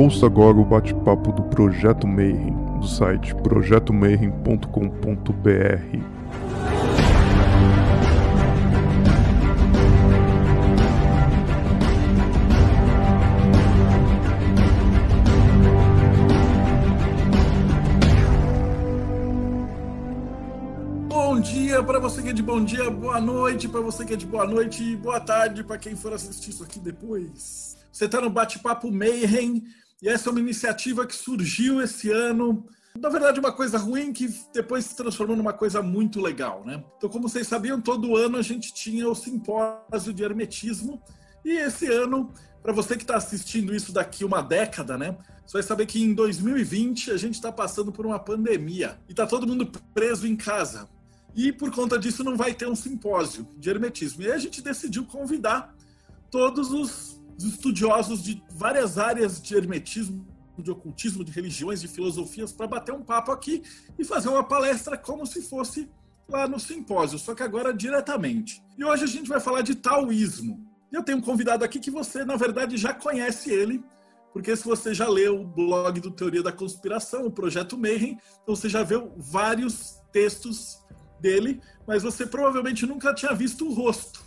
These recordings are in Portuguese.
Ouça agora o bate-papo do Projeto Mayhem, do site projetomayhem.com.br. Bom dia para você que é de bom dia, boa noite para você que é de boa noite e boa tarde para quem for assistir isso aqui depois. Você está no Bate-Papo Mayhem e essa é uma iniciativa que surgiu esse ano. Na verdade, uma coisa ruim que depois se transformou numa coisa muito legal, né? Então, como vocês sabiam, todo ano a gente tinha o simpósio de hermetismo e esse ano, para você que está assistindo isso daqui uma década, né? Você vai saber que em 2020 a gente está passando por uma pandemia e está todo mundo preso em casa. E por conta disso não vai ter um simpósio de hermetismo. E aí a gente decidiu convidar todos os estudiosos de várias áreas de hermetismo, de ocultismo, de religiões, de filosofias, para bater um papo aqui e fazer uma palestra como se fosse lá no simpósio, só que agora diretamente. E hoje a gente vai falar de taoísmo. E eu tenho um convidado aqui que você, na verdade, já conhece ele, porque se você já leu o blog do Teoria da Conspiração, o Projeto Mayhem, então você já viu vários textos dele, mas você provavelmente nunca tinha visto o rosto.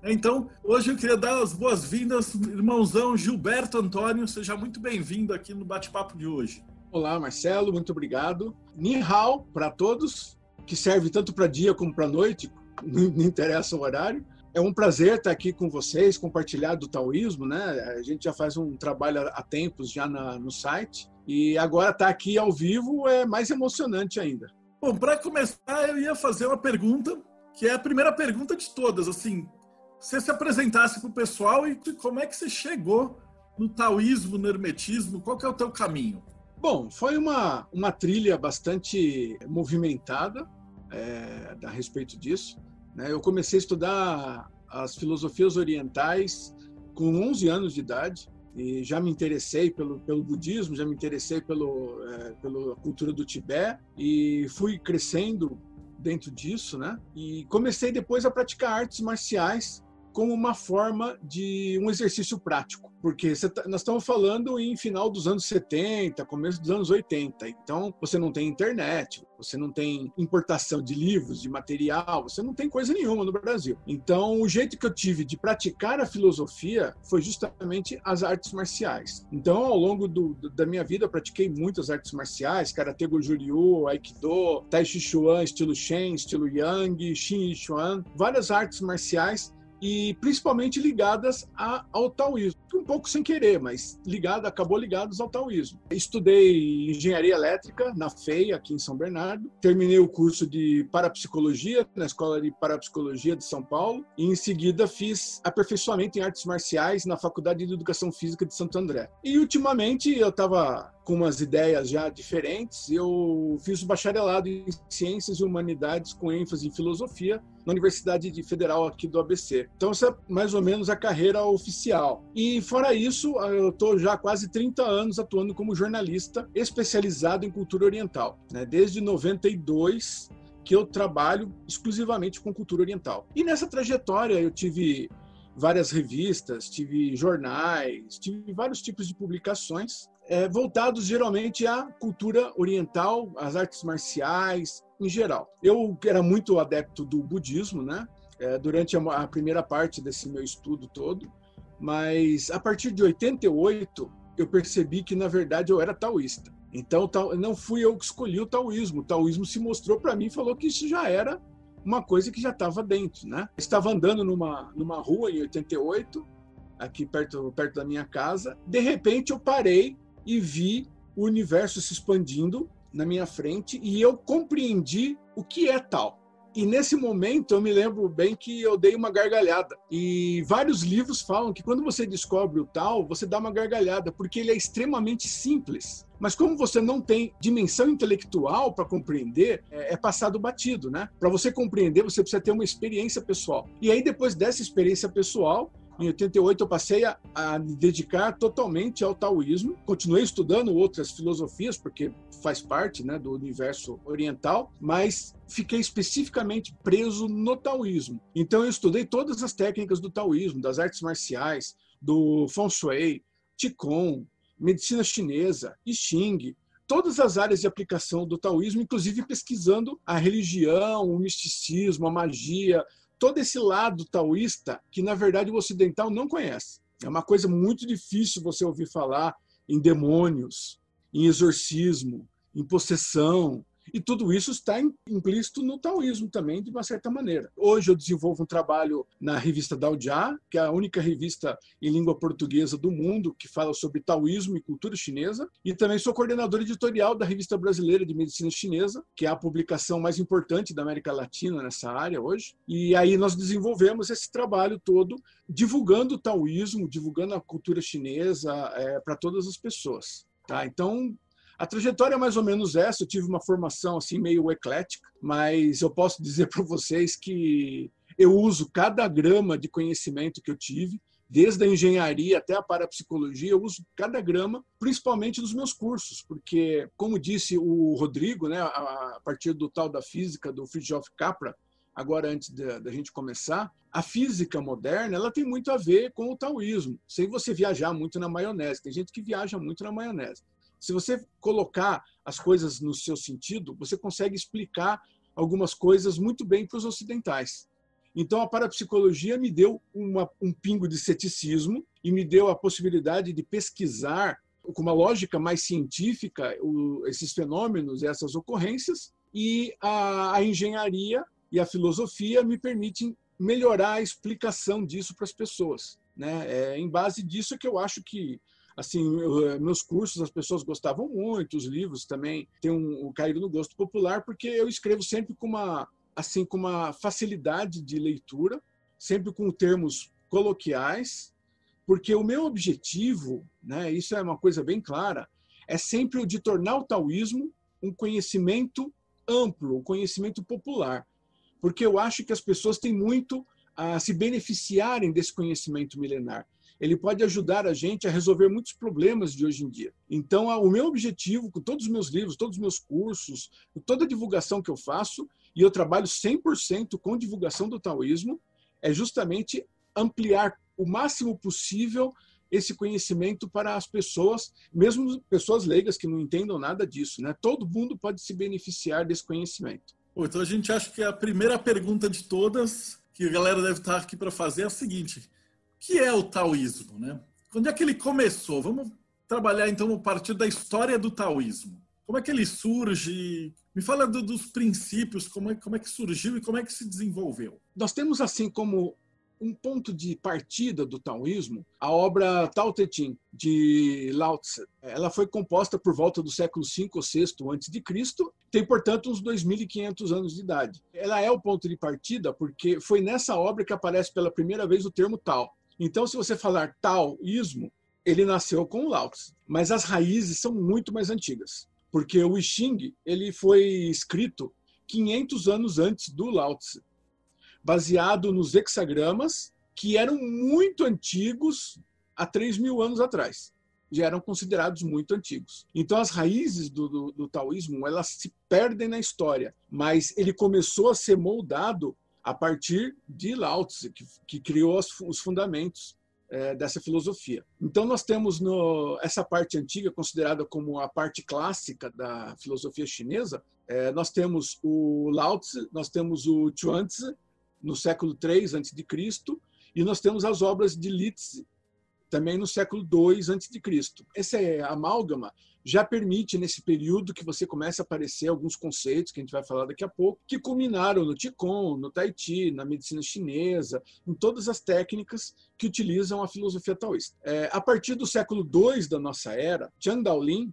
Então, hoje eu queria dar as boas-vindas, irmãozão Gilberto Antônio, seja muito bem-vindo aqui no bate-papo de hoje. Olá, Marcelo, muito obrigado. Ni hao para todos, que serve tanto para dia como para noite, não interessa o horário. É um prazer estar aqui com vocês, compartilhar do taoísmo, né? A gente já faz um trabalho há tempos já no site, e agora estar aqui ao vivo é mais emocionante ainda. Bom, para começar, eu ia fazer uma pergunta, que é a primeira pergunta de todas, assim, você se apresentasse para o pessoal e como é que você chegou no taoísmo, no hermetismo, qual que é o teu caminho? Bom, foi uma trilha bastante movimentada a respeito disso, né? Eu comecei a estudar as filosofias orientais com 11 anos de idade, e já me interessei pelo budismo, já me interessei pela cultura do Tibete e fui crescendo dentro disso, né? E comecei depois a praticar artes marciais como uma forma de um exercício prático, porque nós estamos falando em final dos anos 70, começo dos anos 80, então você não tem internet, você não tem importação de livros, de material, você não tem coisa nenhuma no Brasil. Então, o jeito que eu tive de praticar a filosofia foi justamente as artes marciais. Então, ao longo da minha vida, eu pratiquei muitas artes marciais, Karatê Goju-Ryu, Aikido, Tai Chi Chuan, estilo Shen, estilo Yang, Xin Chuan, várias artes marciais, e principalmente ligadas ao taoísmo. Um pouco sem querer, mas acabou ligados ao taoísmo. Estudei engenharia elétrica na FEI, aqui em São Bernardo. Terminei o curso de parapsicologia na Escola de Parapsicologia de São Paulo. E em seguida fiz aperfeiçoamento em artes marciais na Faculdade de Educação Física de Santo André. E ultimamente eu estava com umas ideias já diferentes. Eu fiz o bacharelado em Ciências e Humanidades com ênfase em Filosofia na Universidade Federal aqui do ABC. Então, essa é mais ou menos a carreira oficial. E, fora isso, eu estou já há quase 30 anos atuando como jornalista especializado em cultura oriental, né? Desde 92 que eu trabalho exclusivamente com cultura oriental. E nessa trajetória eu tive várias revistas, tive jornais, tive vários tipos de publicações voltados geralmente à cultura oriental, às artes marciais, em geral. Eu era muito adepto do budismo, né? Durante a primeira parte desse meu estudo todo, mas a partir de 88 eu percebi que, na verdade, eu era taoísta. Então, não fui eu que escolhi o taoísmo se mostrou para mim e falou que isso já era uma coisa que já estava dentro, né? Eu estava andando numa rua em 88, aqui perto da minha casa, de repente eu parei e vi o universo se expandindo na minha frente e eu compreendi o que é tal. E nesse momento eu me lembro bem que eu dei uma gargalhada. E vários livros falam que quando você descobre o tal, você dá uma gargalhada, porque ele é extremamente simples. Mas como você não tem dimensão intelectual para compreender, é passado batido, né? Para você compreender, você precisa ter uma experiência pessoal. E aí, depois dessa experiência pessoal, em 88 eu passei a me dedicar totalmente ao taoísmo. Continuei estudando outras filosofias, porque faz parte, né, do universo oriental, mas fiquei especificamente preso no taoísmo. Então eu estudei todas as técnicas do taoísmo, das artes marciais, do Feng Shui, Qigong, medicina chinesa, I Ching, todas as áreas de aplicação do taoísmo, inclusive pesquisando a religião, o misticismo, a magia, todo esse lado taoísta que, na verdade, o ocidental não conhece. É uma coisa muito difícil você ouvir falar em demônios, em exorcismo, em possessão, e tudo isso está implícito no taoísmo também, de uma certa maneira. Hoje eu desenvolvo um trabalho na revista Daojia, que é a única revista em língua portuguesa do mundo que fala sobre taoísmo e cultura chinesa, e também sou coordenador editorial da Revista Brasileira de Medicina Chinesa, que é a publicação mais importante da América Latina nessa área hoje. E aí nós desenvolvemos esse trabalho todo, divulgando o taoísmo, divulgando a cultura chinesa para todas as pessoas. Tá? Então, a trajetória é mais ou menos essa. Eu tive uma formação assim meio eclética, mas eu posso dizer para vocês que eu uso cada grama de conhecimento que eu tive, desde a engenharia até a parapsicologia, eu uso cada grama, principalmente nos meus cursos, porque, como disse o Rodrigo, né, a partir do tal da física do Fritjof Capra, agora antes da gente começar, a física moderna ela tem muito a ver com o taoísmo, sem você viajar muito na maionese. Tem gente que viaja muito na maionese. Se você colocar as coisas no seu sentido, você consegue explicar algumas coisas muito bem para os ocidentais. Então, a parapsicologia me deu um pingo de ceticismo e me deu a possibilidade de pesquisar com uma lógica mais científica esses fenômenos, essas ocorrências, e a engenharia e a filosofia me permitem melhorar a explicação disso para as pessoas. Né? Em base disso é que eu acho que assim, meus cursos as pessoas gostavam muito, os livros também têm caído no gosto popular, porque eu escrevo sempre com uma facilidade de leitura, sempre com termos coloquiais, porque o meu objetivo, né, isso é uma coisa bem clara, é sempre o de tornar o taoísmo um conhecimento amplo, um conhecimento popular, porque eu acho que as pessoas têm muito a se beneficiarem desse conhecimento milenar. Ele pode ajudar a gente a resolver muitos problemas de hoje em dia. Então, o meu objetivo, com todos os meus livros, todos os meus cursos, toda a divulgação que eu faço, e eu trabalho 100% com divulgação do taoísmo, é justamente ampliar o máximo possível esse conhecimento para as pessoas, mesmo pessoas leigas que não entendam nada disso. Né? Todo mundo pode se beneficiar desse conhecimento. Então, a gente acha que a primeira pergunta de todas, que a galera deve estar aqui para fazer, é a seguinte: o que é o taoísmo, né? Quando é que ele começou? Vamos trabalhar, então, a partir da história do taoísmo. Como é que ele surge? Me fala dos princípios, como é que surgiu e como é que se desenvolveu. Nós temos, assim, como um ponto de partida do taoísmo a obra Tao Te Ching, de Lao Tse. Ela foi composta por volta do século V ou VI a.C., tem, portanto, uns 2.500 anos de idade. Ela é o ponto de partida porque foi nessa obra que aparece pela primeira vez o termo Tao. Então, se você falar taoísmo, ele nasceu com o Lao Tse, mas as raízes são muito mais antigas, porque o I Ching ele foi escrito 500 anos antes do Lao Tse, baseado nos hexagramas que eram muito antigos há 3.000 anos atrás. Já eram considerados muito antigos. Então, as raízes do taoísmo elas se perdem na história, mas ele começou a ser moldado a partir de Lao Tse, que criou os fundamentos dessa filosofia. Então, nós temos essa parte antiga, considerada como a parte clássica da filosofia chinesa, nós temos o Lao Tse, nós temos o Chuang-Tze, no século III a.C., e nós temos as obras de Li Tze, também no século II a.C. Essa amálgama já permite, nesse período, que você comece a aparecer alguns conceitos, que a gente vai falar daqui a pouco, que culminaram no Qigong, no Tai Chi, na medicina chinesa, em todas as técnicas que utilizam a filosofia taoísta. A partir do século II da nossa era, Zhang Daolin,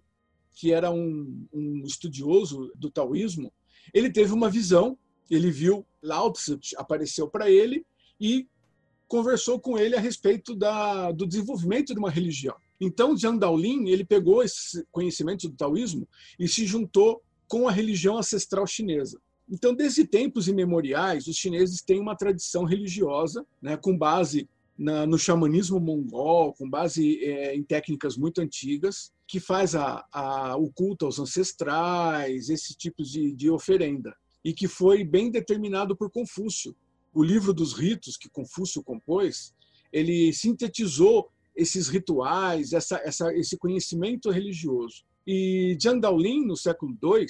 que era um estudioso do taoísmo, ele teve uma visão, ele viu Lao Tse, apareceu para ele e conversou com ele a respeito do desenvolvimento de uma religião. Então, Zhang Daolin ele pegou esse conhecimento do taoísmo e se juntou com a religião ancestral chinesa. Então, desde tempos imemoriais, os chineses têm uma tradição religiosa, né, com base no xamanismo mongol, com base em técnicas muito antigas, que faz o culto aos ancestrais, esses tipos de oferenda, e que foi bem determinado por Confúcio. O livro dos ritos que Confúcio compôs, ele sintetizou esses rituais, esse conhecimento religioso. E Zhang Daolin, no século II,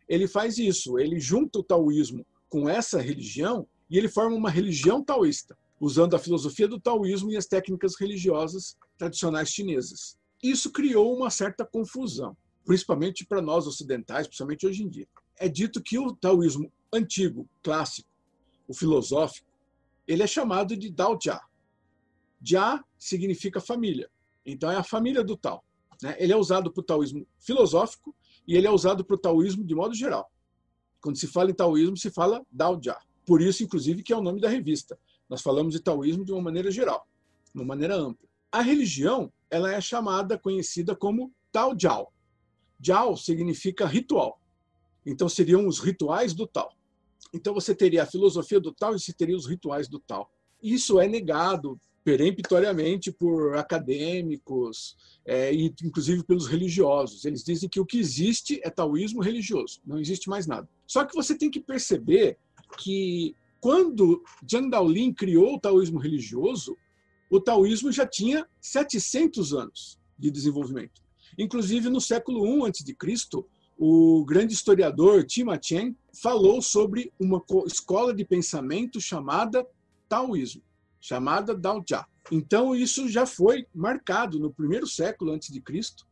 ele faz isso, ele junta o taoísmo com essa religião e ele forma uma religião taoísta, usando a filosofia do taoísmo e as técnicas religiosas tradicionais chinesas. Isso criou uma certa confusão, principalmente para nós ocidentais, principalmente hoje em dia. É dito que o taoísmo antigo, clássico, o filosófico, ele é chamado de Dao Jia. Jia significa família, então é a família do Tao. Ele é usado para o taoísmo filosófico e ele é usado para o taoísmo de modo geral. Quando se fala em taoísmo, se fala Dao Jia. Por isso, inclusive, que é o nome da revista. Nós falamos de taoísmo de uma maneira geral, de uma maneira ampla. A religião, ela é conhecida como Tao Jiao. Jiao significa ritual. Então, seriam os rituais do Tao. Então, você teria a filosofia do Tao e você teria os rituais do Tao. Isso é negado peremptoriamente por acadêmicos e, inclusive, pelos religiosos. Eles dizem que o que existe é taoísmo religioso, não existe mais nada. Só que você tem que perceber que, quando Zhang Daolin criou o taoísmo religioso, o taoísmo já tinha 700 anos de desenvolvimento. Inclusive, no século I a.C., o grande historiador Tima Chen falou sobre uma escola de pensamento chamada taoísmo, chamada Dao Jia. Então, isso já foi marcado no primeiro século antes de Cristo,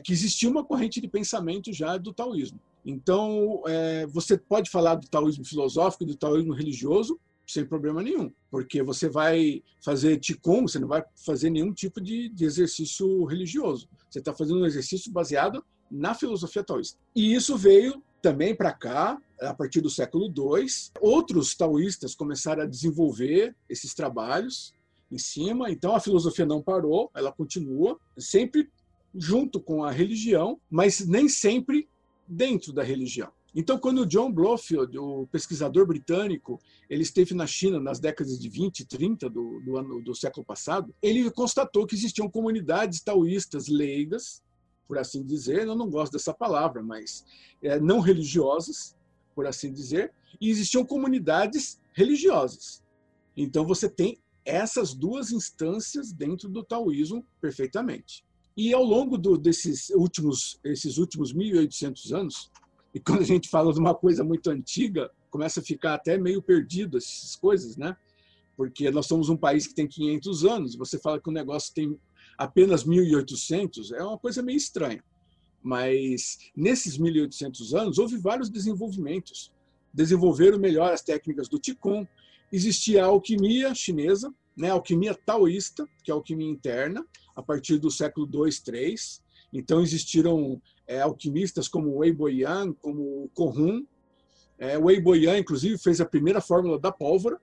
que existia uma corrente de pensamento já do taoísmo. Então, você pode falar do taoísmo filosófico e do taoísmo religioso sem problema nenhum, porque você vai fazer Qigong, você não vai fazer nenhum tipo de exercício religioso. Você está fazendo um exercício baseado na filosofia taoísta. E isso veio também para cá, a partir do século II. Outros taoístas começaram a desenvolver esses trabalhos em cima. Então, a filosofia não parou, ela continua, sempre junto com a religião, mas nem sempre dentro da religião. Então, quando o John Blofield, o pesquisador britânico, ele esteve na China nas décadas de 20 e 30 do século passado, ele constatou que existiam comunidades taoístas leigas, por assim dizer, eu não gosto dessa palavra, mas não religiosas, por assim dizer, e existiam comunidades religiosas. Então, você tem essas duas instâncias dentro do taoísmo perfeitamente. E ao longo desses últimos 1.800 anos, e quando a gente fala de uma coisa muito antiga, começa a ficar até meio perdido essas coisas, né? Porque nós somos um país que tem 500 anos, você fala que o negócio tem apenas 1.800, é uma coisa meio estranha. Mas nesses 1.800 anos, houve vários desenvolvimentos. Desenvolveram melhor as técnicas do Qigong, existia a alquimia chinesa, né? A alquimia taoísta, que é a alquimia interna, a partir do século II, III. Então, existiram alquimistas como Wei Boyan, como Kohun. Wei Boyan, inclusive, fez a primeira fórmula da pólvora.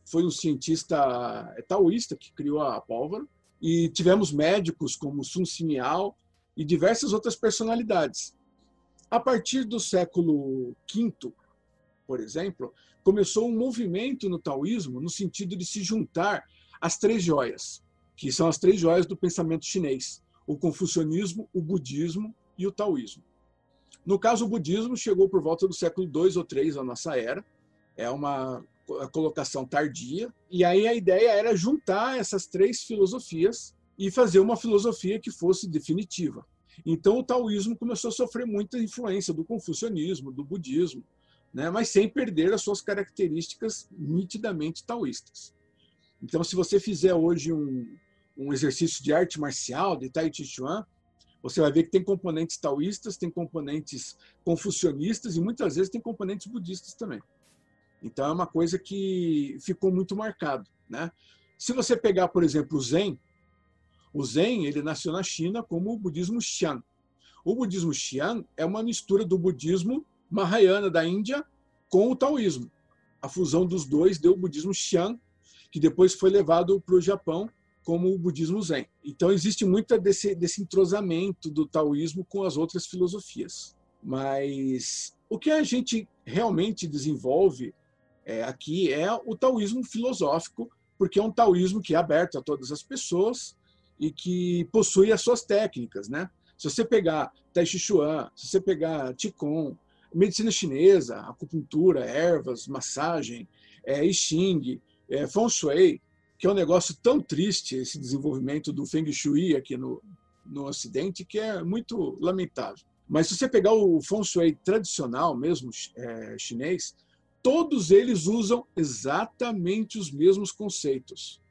Foi um cientista taoísta que criou a pólvora. E tivemos médicos como Sun Simiao e diversas outras personalidades. A partir do século V, por exemplo, começou um movimento no taoísmo no sentido de se juntar às três joias, que são as três joias do pensamento chinês: o confucionismo, o budismo e o taoísmo. No caso, o budismo chegou por volta do século II ou III da nossa era, é uma colocação tardia, e aí a ideia era juntar essas três filosofias e fazer uma filosofia que fosse definitiva. Então, o taoísmo começou a sofrer muita influência do confucionismo, do budismo, né, mas sem perder as suas características nitidamente taoístas. Então, se você fizer hoje um exercício de arte marcial, de Tai Chi Chuan, você vai ver que tem componentes taoístas, tem componentes confucionistas e muitas vezes tem componentes budistas também. Então, é uma coisa que ficou muito marcado, né? Se você pegar, por exemplo, o Zen ele nasceu na China como o budismo Xian. O budismo Xian é uma mistura do budismo Mahayana da Índia com o taoísmo. A fusão dos dois deu o budismo Xian, que depois foi levado para o Japão como o budismo Zen. Então, existe muito desse entrosamento do taoísmo com as outras filosofias. Mas o que a gente realmente desenvolve aqui é o taoísmo filosófico, porque é um taoísmo que é aberto a todas as pessoas e que possui as suas técnicas, né? Se você pegar Tai Chi Chuan, se você pegar Qigong, medicina chinesa, acupuntura, ervas, massagem, I Ching, Feng Shui, que é um negócio tão triste, esse desenvolvimento do Feng Shui aqui no Ocidente, que é muito lamentável. Mas se você pegar o Feng Shui tradicional, mesmo chinês, todos eles usam exatamente os mesmos conceitos,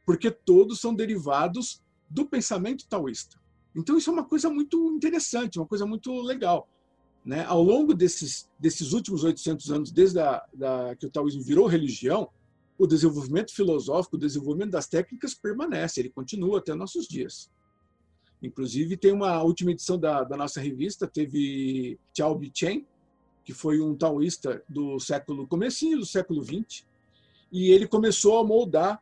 porque todos são derivados do pensamento taoísta. Então isso é uma coisa muito interessante, uma coisa muito legal, né? Ao longo desses últimos 800 anos, desde que o taoísmo virou religião, o desenvolvimento filosófico, o desenvolvimento das técnicas permanece, ele continua até nossos dias. Inclusive, tem uma última edição da nossa revista, teve Chao Bichen, que foi um taoísta comecinho do século XX, e ele começou a moldar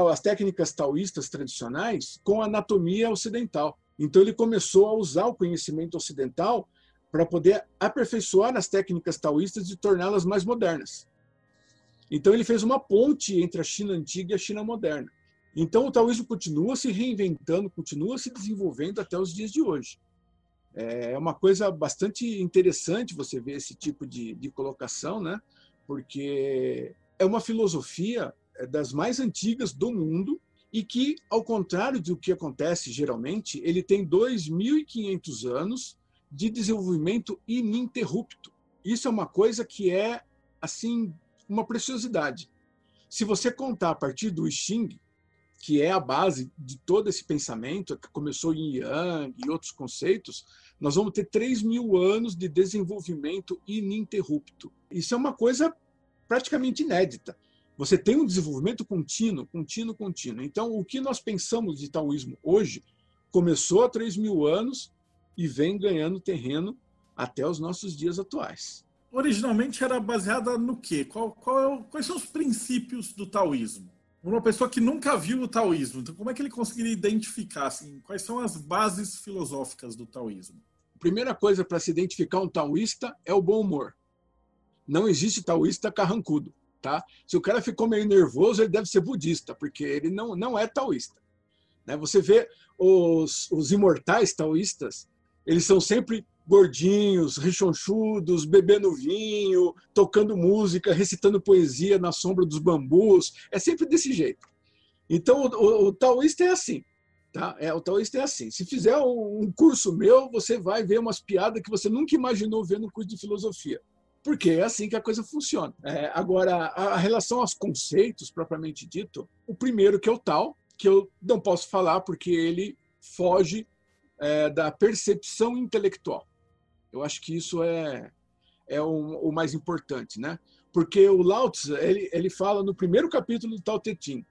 as técnicas taoístas tradicionais com a anatomia ocidental. Então, ele começou a usar o conhecimento ocidental para poder aperfeiçoar as técnicas taoístas e torná-las mais modernas. Então, ele fez uma ponte entre a China antiga e a China moderna. Então, o taoísmo continua se reinventando, continua se desenvolvendo até os dias de hoje. É uma coisa bastante interessante você ver esse tipo de colocação, né? Porque é uma filosofia das mais antigas do mundo e que, ao contrário do que acontece geralmente, ele tem 2.500 anos de desenvolvimento ininterrupto. Isso é uma coisa que é, assim, uma preciosidade. Se você contar a partir do I Ching, que é a base de todo esse pensamento, que começou em Yang e outros conceitos, nós vamos ter 3.000 anos de desenvolvimento ininterrupto. Isso é uma coisa praticamente inédita. Você tem um desenvolvimento contínuo. Então, o que nós pensamos de taoísmo hoje começou há 3.000 anos e vem ganhando terreno até os nossos dias atuais. Originalmente era baseada no quê? Quais são os princípios do taoísmo? Uma pessoa que nunca viu o taoísmo, então como é que ele conseguiria identificar assim, quais são as bases filosóficas do taoísmo? A primeira coisa para se identificar um taoísta é o bom humor. Não existe taoísta carrancudo. Tá? Se o cara ficou meio nervoso, ele deve ser budista, porque ele não é taoísta. Né? Você vê os imortais taoístas, eles são sempre gordinhos, rechonchudos, bebendo vinho, tocando música, recitando poesia na sombra dos bambus. É sempre desse jeito. Então, o taoísta é assim. Tá? O taoísta é assim. Se fizer um curso meu, você vai ver umas piadas que você nunca imaginou ver no curso de filosofia. Porque é assim que a coisa funciona. Agora, a relação aos conceitos, propriamente dito, o primeiro que é o Tao, que eu não posso falar porque ele foge da percepção intelectual. Eu acho que isso é o mais importante, né? Porque o Lao Tzu, ele fala no primeiro capítulo do Tao Te Ching,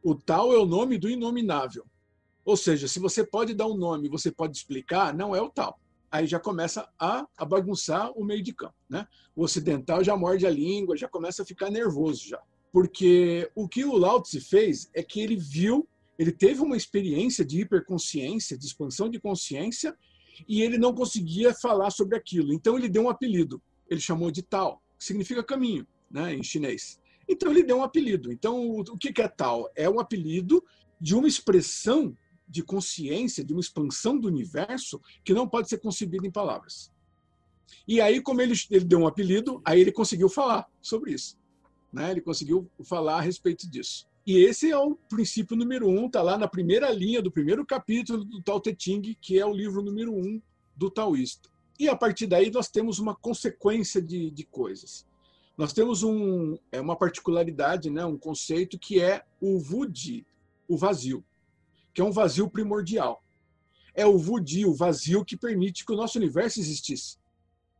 o Tao é o nome do inominável. Ou seja, se você pode dar um nome, você pode explicar, não é o Tao. Aí já começa a bagunçar o meio de campo, né? O ocidental já morde a língua, já começa a ficar nervoso já. Porque o que o Lao Tzu fez é que ele teve uma experiência de hiperconsciência, de expansão de consciência, e ele não conseguia falar sobre aquilo. Então ele deu um apelido. Ele chamou de Tao, que significa caminho, né, em chinês. Então ele deu um apelido. Então o que é Tao? É um apelido de uma expressão de consciência, de uma expansão do universo que não pode ser concebida em palavras. E aí, como ele deu um apelido, aí ele conseguiu falar sobre isso. Né? Ele conseguiu falar a respeito disso. E esse é o princípio número 1, está lá na primeira linha do primeiro capítulo do Tao Te Ching, que é o livro número 1 do taoísta. E a partir daí nós temos uma consequência de coisas. Nós temos uma particularidade, né? Um conceito que é o Wudi, o vazio, que é um vazio primordial. É o Wudi, o vazio, que permite que o nosso universo existisse.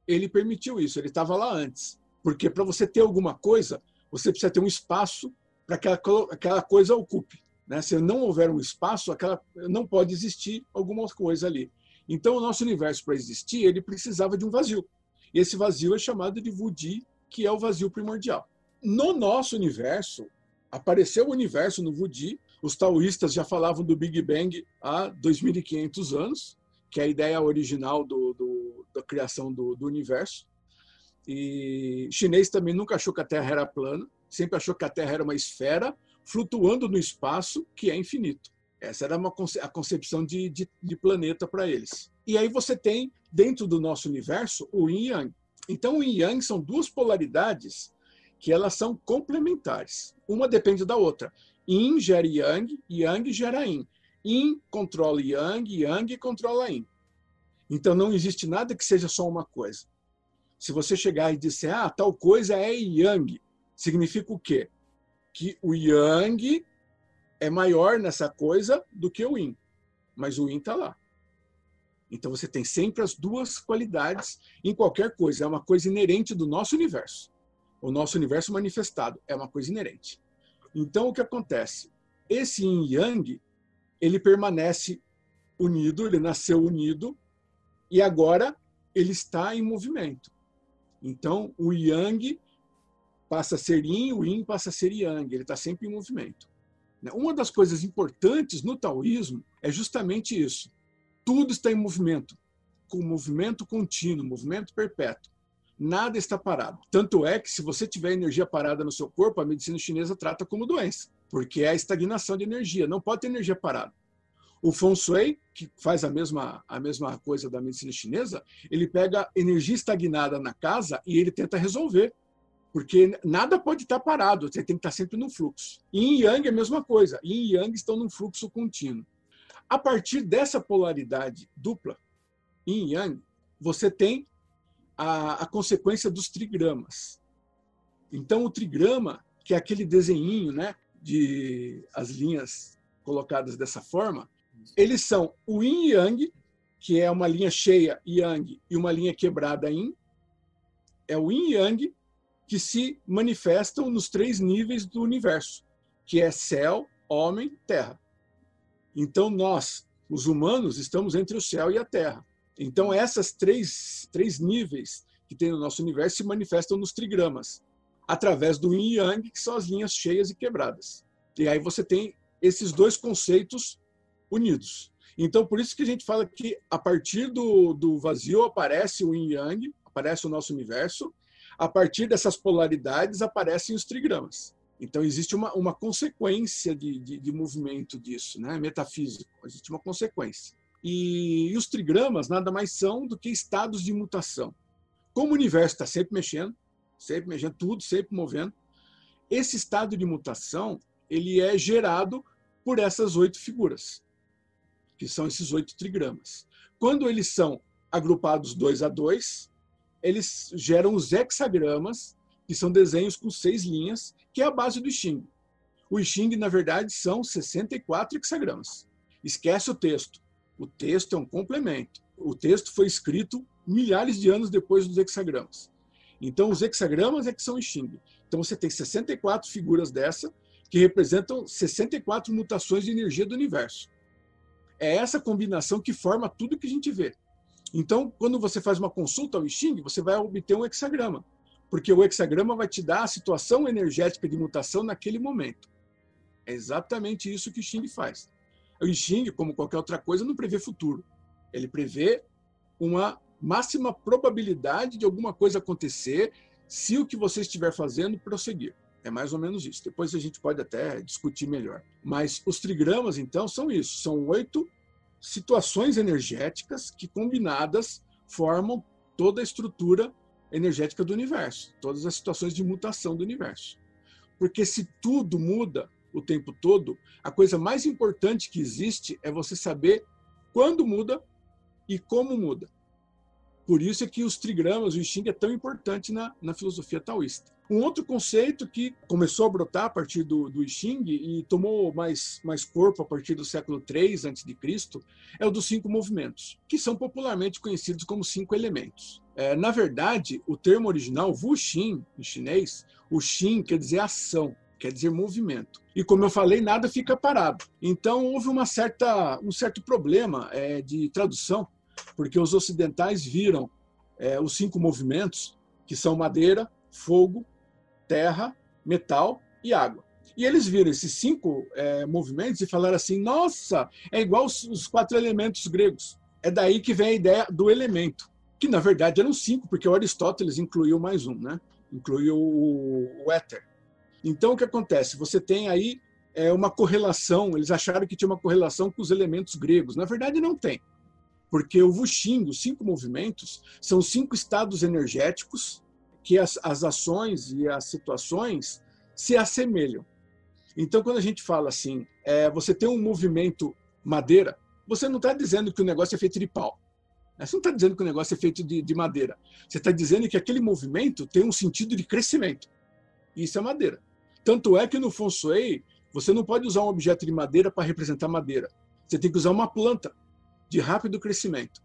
Ele permitiu isso, ele estava lá antes. Porque para você ter alguma coisa, você precisa ter um espaço para que aquela coisa ocupe. Né? Se não houver um espaço, não pode existir alguma coisa ali. Então, o nosso universo, para existir, ele precisava de um vazio. E esse vazio é chamado de Wudi, que é o vazio primordial. No nosso universo, apareceu o universo no Wudi. Os taoístas já falavam do Big Bang há 2.500 anos, que é a ideia original da criação do universo. E chinês também nunca achou que a Terra era plana, sempre achou que a Terra era uma esfera flutuando no espaço, que é infinito. Essa era a concepção de planeta para eles. E aí você tem, dentro do nosso universo, o Yin e Yang. Então, o Yin e Yang são duas polaridades que elas são complementares. Uma depende da outra. Yin gera Yang, Yang gera Yin. Yin controla Yang, Yang controla Yin. Então não existe nada que seja só uma coisa. Se você chegar e disser, tal coisa é Yang, significa o quê? Que o Yang é maior nessa coisa do que o Yin. Mas o Yin está lá. Então você tem sempre as duas qualidades em qualquer coisa. É uma coisa inerente do nosso universo. O nosso universo manifestado é uma coisa inerente. Então o que acontece? Esse Yin Yang, ele permanece unido, ele nasceu unido, e agora ele está em movimento. Então o Yang passa a ser Yin, o Yin passa a ser Yang, ele está sempre em movimento. Uma das coisas importantes no taoísmo é justamente isso. Tudo está em movimento, com movimento contínuo, movimento perpétuo. Nada está parado. Tanto é que se você tiver energia parada no seu corpo, a medicina chinesa trata como doença, porque é a estagnação de energia, não pode ter energia parada. O Feng Shui, que faz a mesma coisa da medicina chinesa, ele pega energia estagnada na casa e ele tenta resolver, porque nada pode estar parado, você tem que estar sempre no fluxo. Yin e Yang é a mesma coisa, Yin e Yang estão num fluxo contínuo. A partir dessa polaridade dupla, Yin e Yang, você tem a consequência dos trigramas. Então, o trigrama, que é aquele desenhinho, né, de as linhas colocadas dessa forma, eles são o Yin e Yang, que é uma linha cheia Yang e uma linha quebrada Yin. É o Yin e Yang que se manifestam nos 3 níveis do universo, que é céu, homem, terra. Então, nós, os humanos, estamos entre o céu e a terra. Então, essas três níveis que tem no nosso universo se manifestam nos trigramas, através do Yin e Yang, que são as linhas cheias e quebradas. E aí você tem esses 2 conceitos unidos. Então, por isso que a gente fala que, a partir do vazio, aparece o Yin e Yang, aparece o nosso universo, a partir dessas polaridades, aparecem os trigramas. Então, existe uma consequência de movimento disso, né? Metafísico. Existe uma consequência. E os trigramas nada mais são do que estados de mutação. Como o universo está sempre mexendo, tudo sempre movendo, esse estado de mutação ele é gerado por essas 8 figuras, que são esses 8 trigramas. Quando eles são agrupados 2 a 2, eles geram os hexagramas, que são desenhos com 6 linhas, que é a base do I Ching. O I Ching, na verdade, são 64 hexagramas. Esquece o texto. O texto é um complemento. O texto foi escrito milhares de anos depois dos hexagramas. Então, os hexagramas é que são I Ching. Então, você tem 64 figuras dessa, que representam 64 mutações de energia do universo. É essa combinação que forma tudo que a gente vê. Então, quando você faz uma consulta ao I Ching, você vai obter um hexagrama, porque o hexagrama vai te dar a situação energética de mutação naquele momento. É exatamente isso que o I Ching faz. O I Ching, como qualquer outra coisa, não prevê futuro. Ele prevê uma máxima probabilidade de alguma coisa acontecer se o que você estiver fazendo prosseguir. É mais ou menos isso. Depois a gente pode até discutir melhor. Mas os trigramas, então, são isso. São 8 situações energéticas que, combinadas, formam toda a estrutura energética do universo. Todas as situações de mutação do universo. Porque se tudo muda o tempo todo, a coisa mais importante que existe é você saber quando muda e como muda. Por isso é que os trigramas, o I Ching é tão importante na filosofia taoísta. Um outro conceito que começou a brotar a partir do I Ching e tomou mais corpo a partir do século III a.C. é o dos 5 movimentos, que são popularmente conhecidos como 5 elementos. Na verdade, o termo original, Wu Xin, em chinês, o Xin quer dizer ação, quer dizer movimento. E como eu falei, nada fica parado. Então houve um certo problema de tradução, porque os ocidentais viram os 5 movimentos, que são madeira, fogo, terra, metal e água. E eles viram esses 5 movimentos e falaram assim, nossa, é igual os 4 elementos gregos. É daí que vem a ideia do elemento, que na verdade eram 5, porque o Aristóteles incluiu mais um, né? Incluiu o éter. Então o que acontece? Você tem aí uma correlação, eles acharam que tinha uma correlação com os elementos gregos. Na verdade não tem. Porque o Wu Xing, os 5 movimentos, são 5 estados energéticos que as ações e as situações se assemelham. Então, quando a gente fala assim, você tem um movimento madeira, você não está dizendo que o negócio é feito de pau. Você não está dizendo que o negócio é feito de madeira. Você está dizendo que aquele movimento tem um sentido de crescimento. Isso é madeira. Tanto é que no Feng Shui, você não pode usar um objeto de madeira para representar madeira. Você tem que usar uma planta de rápido crescimento.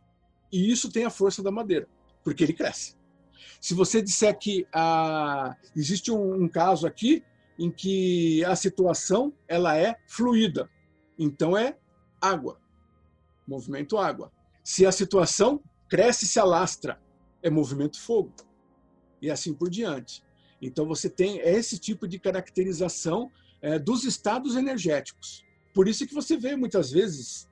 E isso tem a força da madeira, porque ele cresce. Se você disser que existe um caso aqui em que a situação ela é fluida, então é água, movimento água. Se a situação cresce e se alastra, é movimento fogo. E assim por diante. Então você tem esse tipo de caracterização dos estados energéticos. Por isso que você vê muitas vezes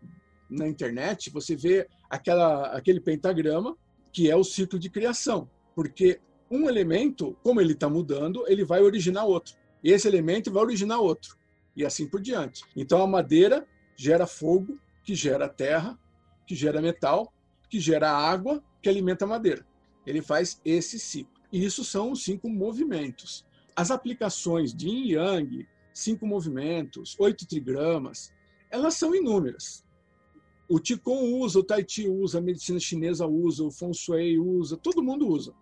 na internet, você vê aquele pentagrama que é o ciclo de criação. Porque um elemento, como ele está mudando, ele vai originar outro. E esse elemento vai originar outro. E assim por diante. Então a madeira gera fogo, que gera terra, que gera metal, que gera água, que alimenta a madeira. Ele faz esse ciclo. E isso são os 5 movimentos. As aplicações de Yin e Yang, 5 movimentos, 8 trigramas, elas são inúmeras. O Qigong usa, o Tai Chi usa, a medicina chinesa usa, o Feng Shui usa, todo mundo usa.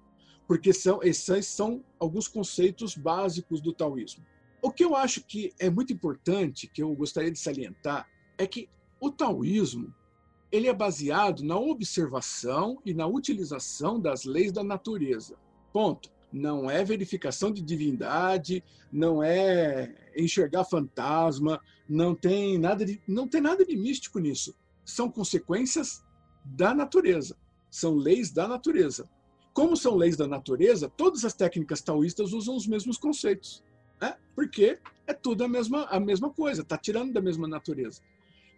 Porque esses são alguns conceitos básicos do taoísmo. O que eu acho que é muito importante, que eu gostaria de salientar, é que o taoísmo ele é baseado na observação e na utilização das leis da natureza. Ponto. Não é verificação de divindade, não é enxergar fantasma, não tem nada de místico nisso. São consequências da natureza, são leis da natureza. Como são leis da natureza, todas as técnicas taoístas usam os mesmos conceitos, né? Porque é tudo a mesma coisa, está tirando da mesma natureza.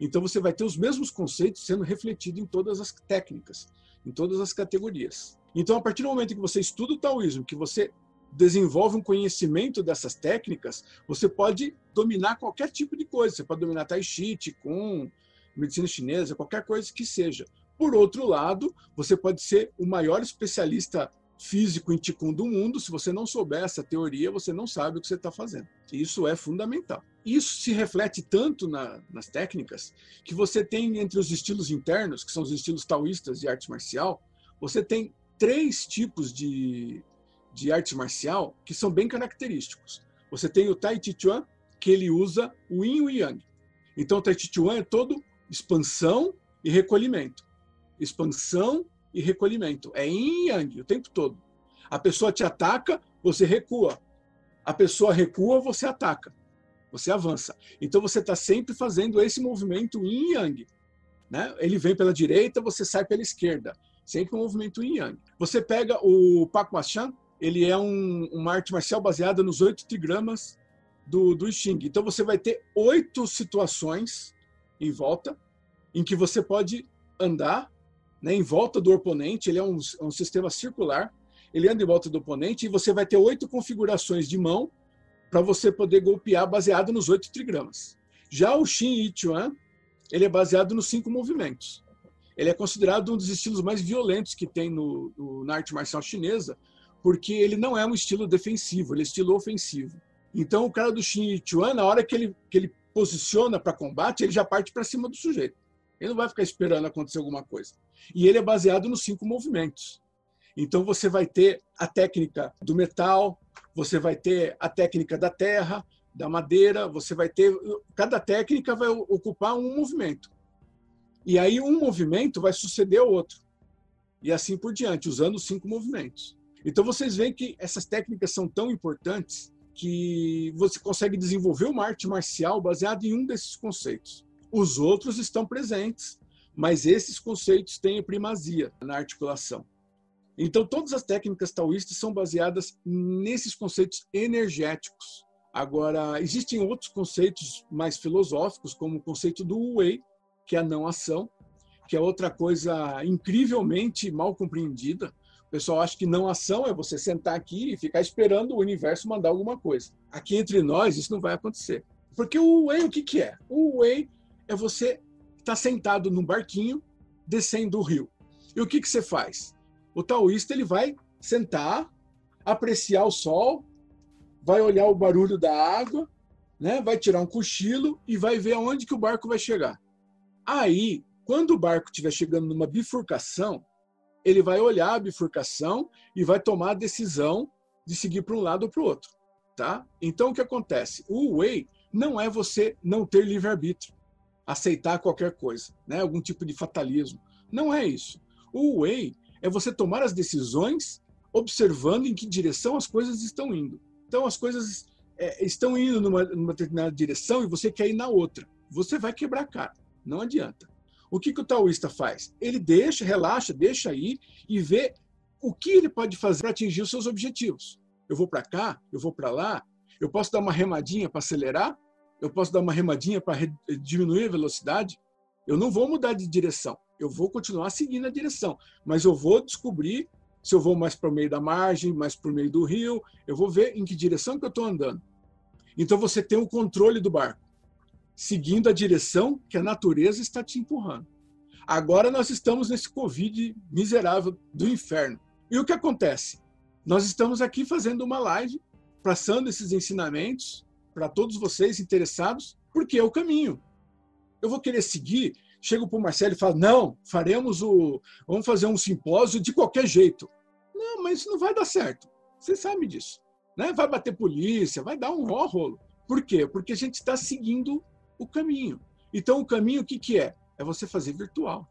Então você vai ter os mesmos conceitos sendo refletidos em todas as técnicas, em todas as categorias. Então, a partir do momento que você estuda o taoísmo, que você desenvolve um conhecimento dessas técnicas, você pode dominar qualquer tipo de coisa. Você pode dominar Tai Chi, Qigong, medicina chinesa, qualquer coisa que seja. Por outro lado, você pode ser o maior especialista físico em Qigong do mundo. Se você não souber essa teoria, você não sabe o que você está fazendo. Isso é fundamental. Isso se reflete tanto nas técnicas que você tem entre os estilos internos, que são os estilos taoístas de arte marcial, você tem 3 tipos de arte marcial que são bem característicos. Você tem o Tai Chi Chuan, que ele usa o Yin e o Yang. Então o Tai Chi Chuan é todo expansão e recolhimento. Expansão e recolhimento. É Yin e Yang o tempo todo. A pessoa te ataca, você recua. A pessoa recua, você ataca. Você avança. Então você está sempre fazendo esse movimento Yin e Yang. Né? Ele vem pela direita, você sai pela esquerda. Sempre um movimento Yin e Yang. Você pega o Pak Ma Chan, ele é uma arte marcial baseada nos 8 trigramas do I Ching. Então você vai ter 8 situações em volta, em que você pode andar, né, em volta do oponente. Ele é um sistema circular. Ele anda em volta do oponente e você vai ter 8 configurações de mão para você poder golpear baseado nos 8 trigramas. Já o Xin Yi Chuan, ele é baseado nos 5 movimentos. Ele é considerado um dos estilos mais violentos que tem na arte marcial chinesa, porque ele não é um estilo defensivo, ele é estilo ofensivo. Então, o cara do Xin Yi Chuan, na hora que ele posiciona para combate, ele já parte para cima do sujeito. Ele não vai ficar esperando acontecer alguma coisa. E ele é baseado nos 5 movimentos. Então, você vai ter a técnica do metal, você vai ter a técnica da terra, da madeira, você vai ter... Cada técnica vai ocupar um movimento. E aí um movimento vai suceder ao outro. E assim por diante, usando os 5 movimentos. Então vocês veem que essas técnicas são tão importantes que você consegue desenvolver uma arte marcial baseada em um desses conceitos. Os outros estão presentes, mas esses conceitos têm a primazia na articulação. Então todas as técnicas taoístas são baseadas nesses conceitos energéticos. Agora, existem outros conceitos mais filosóficos, como o conceito do Wu Wei, que é a não ação, que é outra coisa incrivelmente mal compreendida. O pessoal acha que não ação é você sentar aqui e ficar esperando o universo mandar alguma coisa. Aqui entre nós, isso não vai acontecer. Porque o Wei, o que é? O Wei é você estar sentado num barquinho, descendo o rio. E o que você faz? O taoísta ele vai sentar, apreciar o sol, vai olhar o barulho da água, né? Vai tirar um cochilo e vai ver aonde que o barco vai chegar. Aí, quando o barco estiver chegando numa bifurcação, ele vai olhar a bifurcação e vai tomar a decisão de seguir para um lado ou para o outro. Tá? Então, o que acontece? O Way não é você não ter livre-arbítrio, aceitar qualquer coisa, né? Algum tipo de fatalismo. Não é isso. O Way é você tomar as decisões observando em que direção as coisas estão indo. Então, as coisas estão indo numa determinada direção e você quer ir na outra. Você vai quebrar a cara. Não adianta. O que o taoísta faz? Ele relaxa, deixa ir e vê o que ele pode fazer para atingir os seus objetivos. Eu vou para cá, eu vou para lá, eu posso dar uma remadinha para acelerar, eu posso dar uma remadinha para diminuir a velocidade. Eu não vou mudar de direção, eu vou continuar seguindo a direção, mas eu vou descobrir se eu vou mais para o meio da margem, mais para o meio do rio, eu vou ver em que direção que eu estou andando. Então você tem o controle do barco, seguindo a direção que a natureza está te empurrando. Agora nós estamos nesse Covid miserável do inferno. E o que acontece? Nós estamos aqui fazendo uma live, passando esses ensinamentos para todos vocês interessados, porque é o caminho. Eu vou querer seguir, chego para o Marcelo e falo, não, vamos fazer um simpósio de qualquer jeito. Não, mas isso não vai dar certo. Você sabe disso. Né? Vai bater polícia, vai dar um rolo. Por quê? Porque a gente está seguindo o caminho. Então, o caminho, o que é? É você fazer virtual.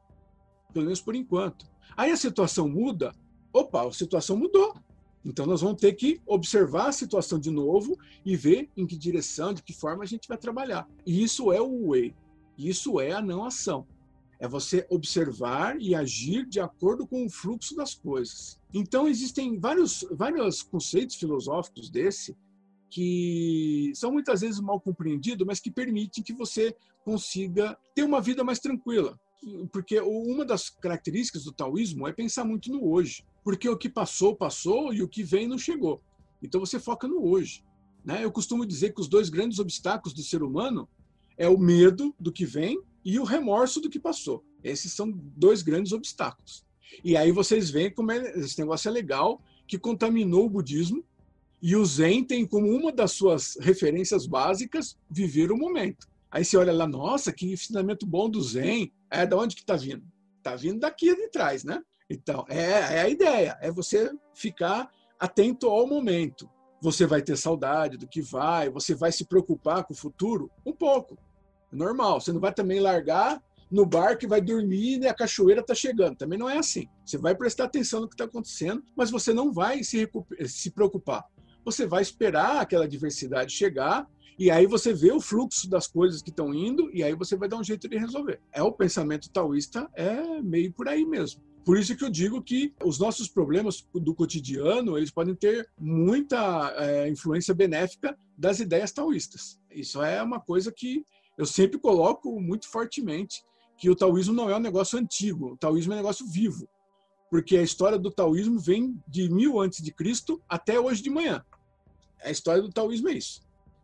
Pelo menos por enquanto. Aí a situação muda. Opa, a situação mudou. Então, nós vamos ter que observar a situação de novo e ver em que direção, de que forma a gente vai trabalhar. E isso é o Way. Isso é a não ação. É você observar e agir de acordo com o fluxo das coisas. Então, existem vários conceitos filosóficos que são muitas vezes mal compreendidos, mas que permitem que você consiga ter uma vida mais tranquila. Porque uma das características do taoísmo é pensar muito no hoje. Porque o que passou, passou e o que vem não chegou. Então você foca no hoje. Né? Eu costumo dizer que os dois grandes obstáculos do ser humano é o medo do que vem e o remorso do que passou. Esses são dois grandes obstáculos. E aí vocês veem como esse negócio é legal, que contaminou o budismo, e o Zen tem como uma das suas referências básicas viver o momento. Aí você olha lá, nossa, que ensinamento bom do Zen. De onde que está vindo? Está vindo daqui de trás, né? Então, é a ideia, é você ficar atento ao momento. Você vai ter saudade do que você vai se preocupar com o futuro um pouco. É normal, você não vai também largar no barco e vai dormir e a cachoeira está chegando. Também não é assim. Você vai prestar atenção no que está acontecendo, mas você não vai se preocupar. Você vai esperar aquela diversidade chegar e aí você vê o fluxo das coisas que estão indo e aí você vai dar um jeito de resolver. O pensamento taoísta é meio por aí mesmo. Por isso que eu digo que os nossos problemas do cotidiano, eles podem ter muita influência benéfica das ideias taoístas. Isso é uma coisa que eu sempre coloco muito fortemente, que o taoísmo não é um negócio antigo, o taoísmo é um negócio vivo. Porque a história do taoísmo vem de 1000 a.C. até hoje de manhã. A história do taoísmo é isso.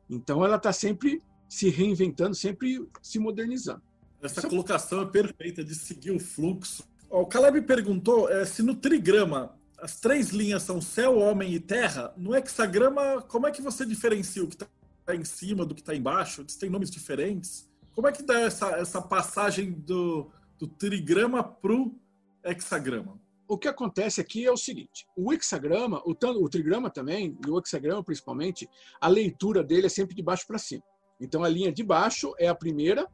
Então ela está sempre se reinventando, sempre se modernizando. Essa colocação é perfeita de seguir o fluxo. O Caleb perguntou se no trigrama as 3 linhas são céu, homem e terra. No hexagrama, como é que você diferencia o que está em cima do que está embaixo? Eles têm nomes diferentes. Como é que dá essa passagem do trigrama para o hexagrama? O que acontece aqui é o seguinte, o hexagrama, o trigrama também, e o hexagrama principalmente, a leitura dele é sempre de baixo para cima. Então a linha de baixo é a primeira,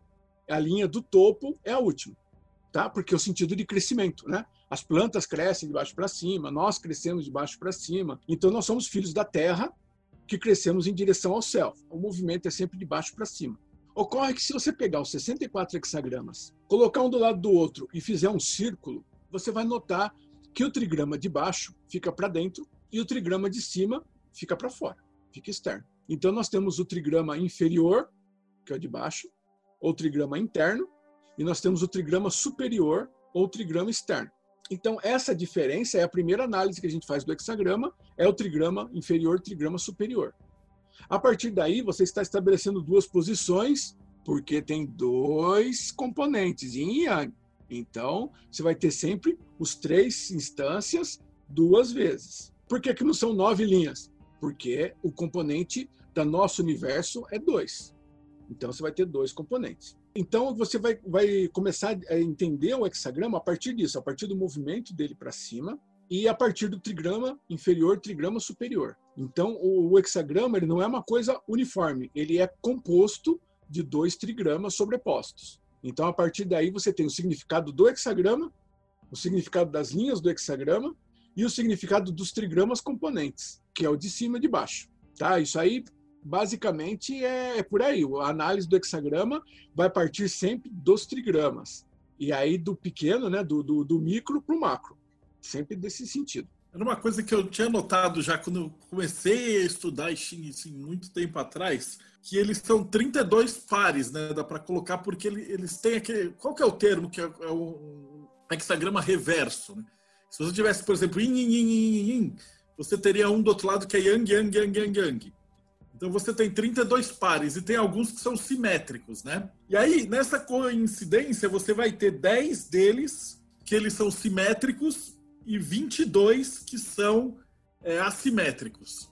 a linha do topo é a última. Tá? Porque é o sentido de crescimento, né? As plantas crescem de baixo para cima, nós crescemos de baixo para cima. Então nós somos filhos da terra que crescemos em direção ao céu. O movimento é sempre de baixo para cima. Ocorre que se você pegar os 64 hexagramas, colocar um do lado do outro e fizer um círculo, você vai notar que o trigrama de baixo fica para dentro e o trigrama de cima fica para fora, fica externo. Então nós temos o trigrama inferior, que é o de baixo, ou trigrama interno, e nós temos o trigrama superior ou trigrama externo. Então, essa diferença é a primeira análise que a gente faz do hexagrama, é o trigrama inferior, trigrama superior. A partir daí, você está estabelecendo 2 posições, porque tem 2 componentes, yin e yang. Então, você vai ter sempre os 3 instâncias 2 vezes. Por que não são 9 linhas? Porque o componente do nosso universo é 2. Então, você vai ter 2 componentes. Então, você vai começar a entender o hexagrama a partir disso, a partir do movimento dele para cima e a partir do trigrama inferior, trigrama superior. Então, o hexagrama ele não é uma coisa uniforme, ele é composto de 2 trigramas sobrepostos. Então, a partir daí, você tem o significado do hexagrama, o significado das linhas do hexagrama e o significado dos trigramas componentes, que é o de cima e de baixo. Tá? Isso aí, basicamente, é por aí. A análise do hexagrama vai partir sempre dos trigramas. E aí, do pequeno, né, do micro para o macro. Sempre desse sentido. Era uma coisa que eu tinha notado já quando eu comecei a estudar Xing assim, muito tempo atrás, que eles são 32 pares, né? Dá para colocar, porque eles têm aquele... Qual que é o termo? Que é o hexagrama reverso, né? Se você tivesse, por exemplo, yin, yin, yin, yin, yin, você teria um do outro lado que é yang, yang, yang, yang, yang. Então você tem 32 pares e tem alguns que são simétricos, né? E aí, nessa coincidência, você vai ter 10 deles que eles são simétricos e 22 que são assimétricos.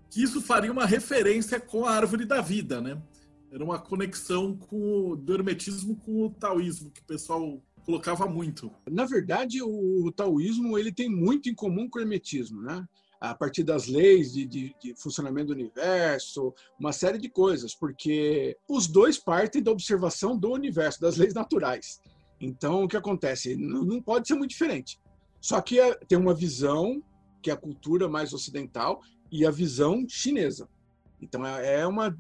Que isso faria uma referência com a árvore da vida, né? Era uma conexão do hermetismo com o taoísmo, que o pessoal colocava muito. Na verdade, o taoísmo ele tem muito em comum com o hermetismo, né? A partir das leis de funcionamento do universo, uma série de coisas, porque os dois partem da observação do universo, das leis naturais. Então, o que acontece? Não pode ser muito diferente. Só que tem uma visão, que é a cultura mais ocidental, e a visão chinesa. Então, é uma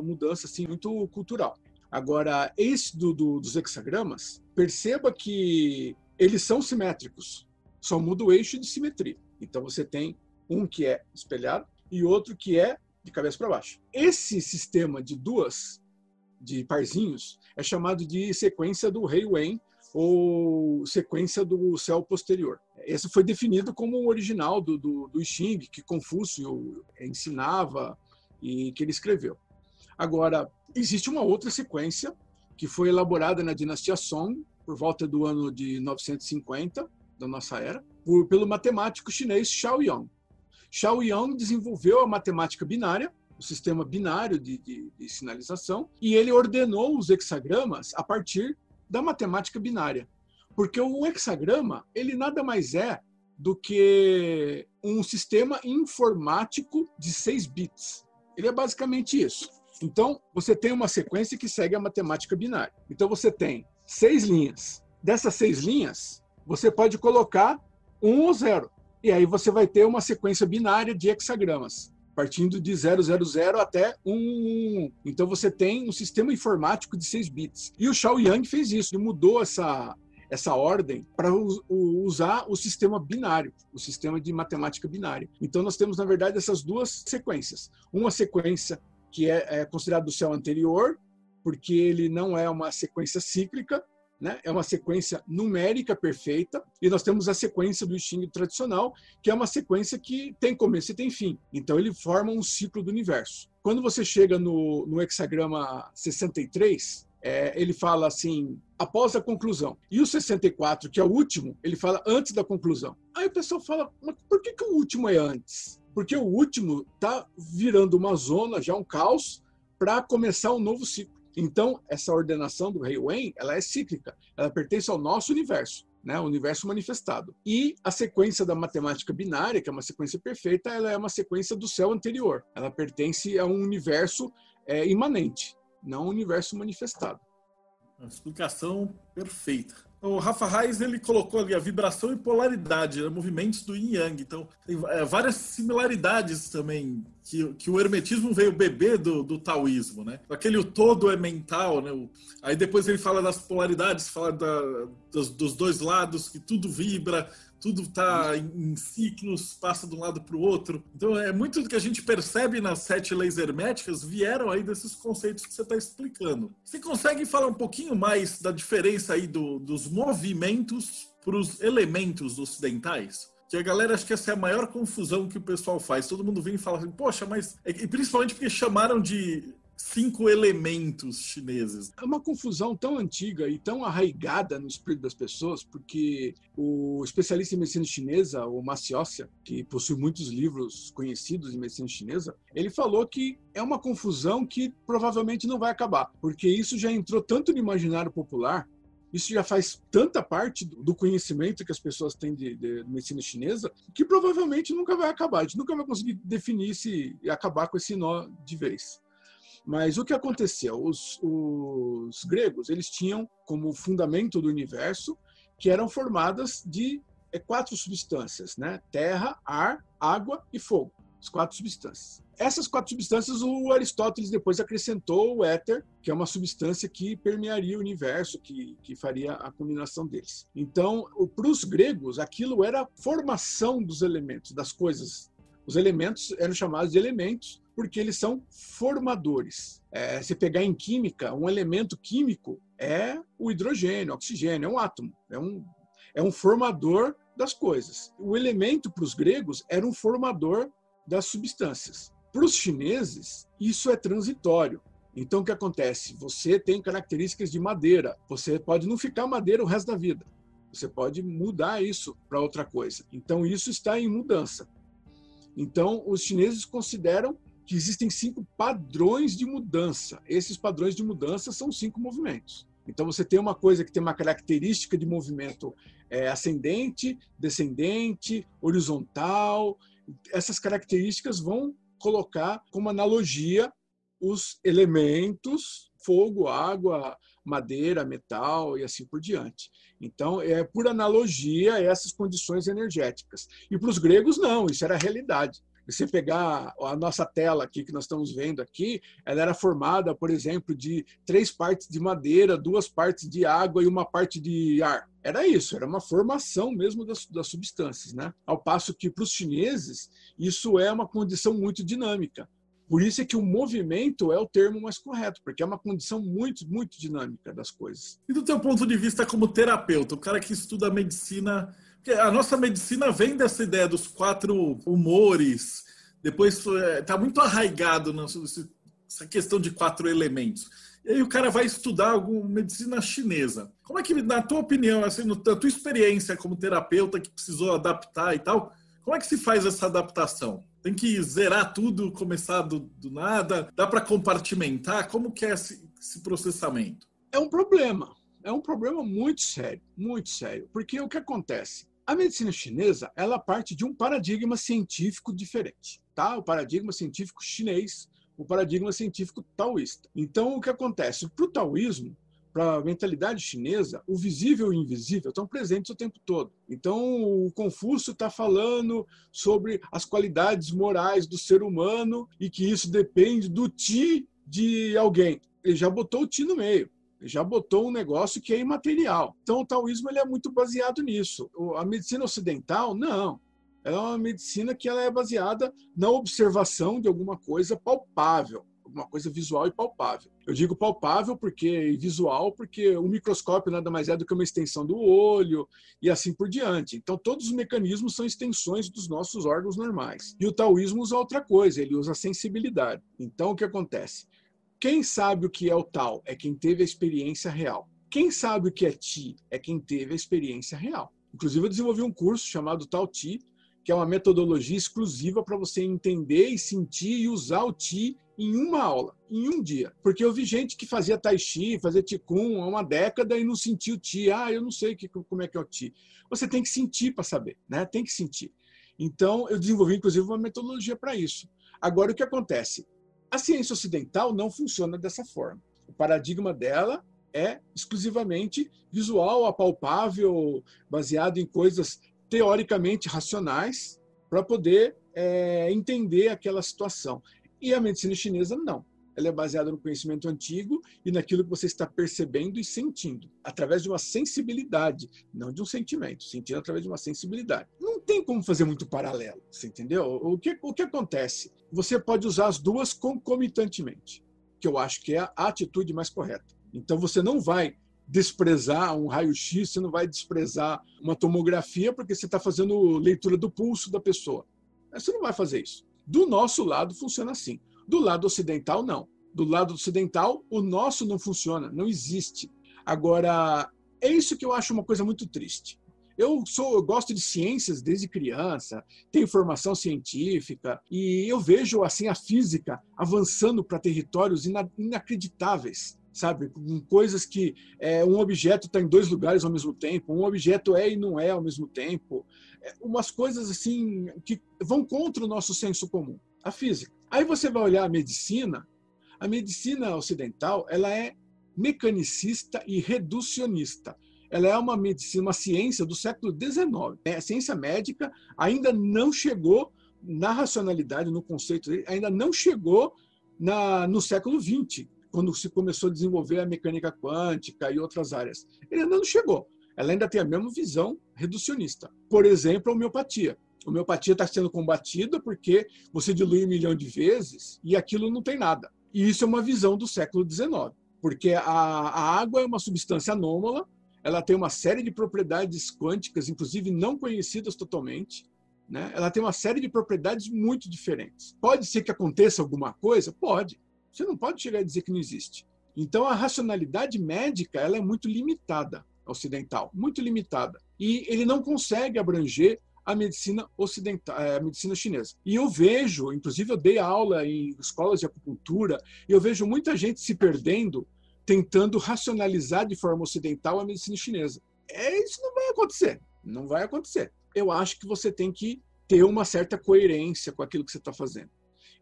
mudança assim, muito cultural. Agora, esse dos hexagramas, perceba que eles são simétricos, só muda o eixo de simetria. Então, você tem um que é espelhado e outro que é de cabeça para baixo. Esse sistema de parzinhos, é chamado de sequência do Rei Wen, ou sequência do céu posterior. Esse foi definido como o original do I Ching, que Confúcio ensinava e que ele escreveu. Agora, existe uma outra sequência que foi elaborada na dinastia Song, por volta do ano de 950, da nossa era, pelo matemático chinês Shao Yang. Shao Yang desenvolveu a matemática binária, o sistema binário de sinalização, e ele ordenou os hexagramas a partir da matemática binária. Porque o hexagrama, ele nada mais é do que um sistema informático de 6 bits. Ele é basicamente isso. Então, você tem uma sequência que segue a matemática binária. Então, você tem 6 linhas. Dessas 6 linhas, você pode colocar 1 ou 0. E aí você vai ter uma sequência binária de hexagramas, partindo de 000 até 111. Então você tem um sistema informático de 6 bits. E o Shao Yang fez isso, ele mudou essa ordem para usar o sistema binário, o sistema de matemática binária. Então nós temos, na verdade, essas duas sequências. Uma sequência que é considerada do céu anterior, porque ele não é uma sequência cíclica, né? É uma sequência numérica perfeita, e nós temos a sequência do I Ching tradicional, que é uma sequência que tem começo e tem fim. Então ele forma um ciclo do universo. Quando você chega no hexagrama 63, ele fala assim, após a conclusão. E o 64, que é o último, ele fala antes da conclusão. Aí o pessoal fala, mas por que o último é antes? Porque o último está virando uma zona, já um caos, para começar um novo ciclo. Então, essa ordenação do Rei Wen, ela é cíclica, ela pertence ao nosso universo, né? O universo manifestado. E a sequência da matemática binária, que é uma sequência perfeita, ela é uma sequência do céu anterior. Ela pertence a um universo imanente, não um universo manifestado. Uma explicação perfeita. O Rafa Reis, ele colocou ali a vibração e polaridade, movimentos do Yin Yang. Então, tem várias similaridades também, que o hermetismo veio beber do taoísmo, né? Aquele o todo é mental, né? Aí depois ele fala das polaridades, fala dos dois lados, que tudo vibra, tudo está em ciclos, passa de um lado para o outro. Então, muito do que a gente percebe nas 7 leis herméticas vieram aí desses conceitos que você está explicando. Você consegue falar um pouquinho mais da diferença aí dos movimentos para os elementos ocidentais? Que a galera, acho que essa é a maior confusão que o pessoal faz. Todo mundo vem e fala assim, poxa, mas... E principalmente porque chamaram de 5 elementos chineses? É uma confusão tão antiga e tão arraigada no espírito das pessoas, porque o especialista em medicina chinesa, o Ma Xiaoxia, que possui muitos livros conhecidos em medicina chinesa, ele falou que é uma confusão que provavelmente não vai acabar, porque isso já entrou tanto no imaginário popular, isso já faz tanta parte do conhecimento que as pessoas têm de medicina chinesa, que provavelmente nunca vai acabar. A gente nunca vai conseguir definir e acabar com esse nó de vez. Mas o que aconteceu? Os gregos, eles tinham como fundamento do universo que eram formadas de 4 substâncias, né? Terra, ar, água e fogo. As 4 substâncias. Essas 4 substâncias, o Aristóteles depois acrescentou o éter, que é uma substância que permearia o universo, que faria a combinação deles. Então, para os gregos, aquilo era a formação dos elementos, das coisas. Os elementos eram chamados de elementos porque eles são formadores. Se pegar em química, um elemento químico é o hidrogênio, o oxigênio, é um átomo, é um formador das coisas. O elemento, para os gregos, era um formador das substâncias. Para os chineses, isso é transitório. Então, o que acontece? Você tem características de madeira. Você pode não ficar madeira o resto da vida. Você pode mudar isso para outra coisa. Então, isso está em mudança. Então, os chineses consideram que existem 5 padrões de mudança. Esses padrões de mudança são 5 movimentos. Então, você tem uma coisa que tem uma característica de movimento ascendente, descendente, horizontal. Essas características vão colocar como analogia os elementos, fogo, água, madeira, metal e assim por diante. Então, é por analogia essas condições energéticas. E para os gregos, não, isso era a realidade. Você pegar a nossa tela aqui, que nós estamos vendo aqui, ela era formada, por exemplo, de 3 partes de madeira, 2 partes de água e 1 parte de ar. Era isso, era uma formação mesmo das substâncias, né? Ao passo que, para os chineses, isso é uma condição muito dinâmica. Por isso é que o movimento é o termo mais correto, porque é uma condição muito, muito dinâmica das coisas. E do teu ponto de vista como terapeuta, o cara que estuda medicina... Porque a nossa medicina vem dessa ideia dos 4 humores, depois está muito arraigado nessa questão de 4 elementos. E aí o cara vai estudar alguma medicina chinesa. Como é que, na tua opinião, assim, na tua experiência como terapeuta que precisou adaptar e tal, como é que se faz essa adaptação? Tem que zerar tudo, começar do nada? Dá para compartimentar? Como que é esse processamento? É um problema muito sério, porque o que acontece? A medicina chinesa, ela parte de um paradigma científico diferente, tá? O paradigma científico chinês, o paradigma científico taoísta. Então, o que acontece? Para o taoísmo, para a mentalidade chinesa, o visível e o invisível estão presentes o tempo todo. Então, o Confúcio está falando sobre as qualidades morais do ser humano e que isso depende do ti de alguém. Ele já botou o ti no meio. Já botou um negócio que é imaterial. Então, o taoísmo ele é muito baseado nisso. A medicina ocidental, não. Ela é uma medicina que ela é baseada na observação de alguma coisa palpável, alguma coisa visual e palpável. Eu digo palpável e visual porque o microscópio nada mais é do que uma extensão do olho e assim por diante. Então, todos os mecanismos são extensões dos nossos órgãos normais. E o taoísmo usa outra coisa, ele usa a sensibilidade. Então, o que acontece? Quem sabe o que é o Tao é quem teve a experiência real. Quem sabe o que é Ti é quem teve a experiência real. Inclusive, eu desenvolvi um curso chamado Tao Ti, que é uma metodologia exclusiva para você entender e sentir e usar o Ti em uma aula, em um dia. Porque eu vi gente que fazia Tai Chi, fazia Qigong há uma década e não sentia o Ti. Eu não sei como é que é o Ti. Você tem que sentir para saber, né? Tem que sentir. Então, eu desenvolvi, inclusive, uma metodologia para isso. Agora, o que acontece? A ciência ocidental não funciona dessa forma. O paradigma dela é exclusivamente visual, apalpável, baseado em coisas teoricamente racionais para poder entender aquela situação. E a medicina chinesa não. Ela é baseada no conhecimento antigo e naquilo que você está percebendo e sentindo, através de uma sensibilidade, não de um sentimento, sentindo através de uma sensibilidade. Não tem como fazer muito paralelo, você entendeu? O que acontece? Você pode usar as duas concomitantemente, que eu acho que é a atitude mais correta. Então você não vai desprezar um raio-x, você não vai desprezar uma tomografia porque você está fazendo leitura do pulso da pessoa. Você não vai fazer isso. Do nosso lado funciona assim. Do lado ocidental, não. do lado ocidental, o nosso não funciona, não existe. Agora, é isso que eu acho uma coisa muito triste. Eu gosto de ciências desde criança, tenho formação científica e eu vejo assim a física avançando para territórios inacreditáveis, sabe? Com coisas que um objeto está em dois lugares ao mesmo tempo, um objeto é e não é ao mesmo tempo, umas coisas assim que vão contra o nosso senso comum, a física. Aí você vai olhar a medicina ocidental, ela é mecanicista e reducionista. Ela é uma medicina, uma ciência do século XIX. A ciência médica ainda não chegou na racionalidade, no conceito dele, ainda não chegou no século XX, quando se começou a desenvolver a mecânica quântica e outras áreas. Ele ainda não chegou. Ela ainda tem a mesma visão reducionista. Por exemplo, a homeopatia. A homeopatia está sendo combatida porque você dilui 1 milhão de vezes e aquilo não tem nada. E isso é uma visão do século XIX, porque a água é uma substância anômala, ela tem uma série de propriedades quânticas, inclusive não conhecidas totalmente, né? Ela tem uma série de propriedades muito diferentes. Pode ser que aconteça alguma coisa? Pode. Você não pode chegar a dizer que não existe. Então, a racionalidade médica ela é muito limitada, ocidental, muito limitada. E ele não consegue abranger a medicina ocidental, a medicina chinesa. E eu vejo, inclusive eu dei aula em escolas de acupuntura, e eu vejo muita gente se perdendo tentando racionalizar de forma ocidental a medicina chinesa. Isso não vai acontecer. Não vai acontecer. Eu acho que você tem que ter uma certa coerência com aquilo que você está fazendo.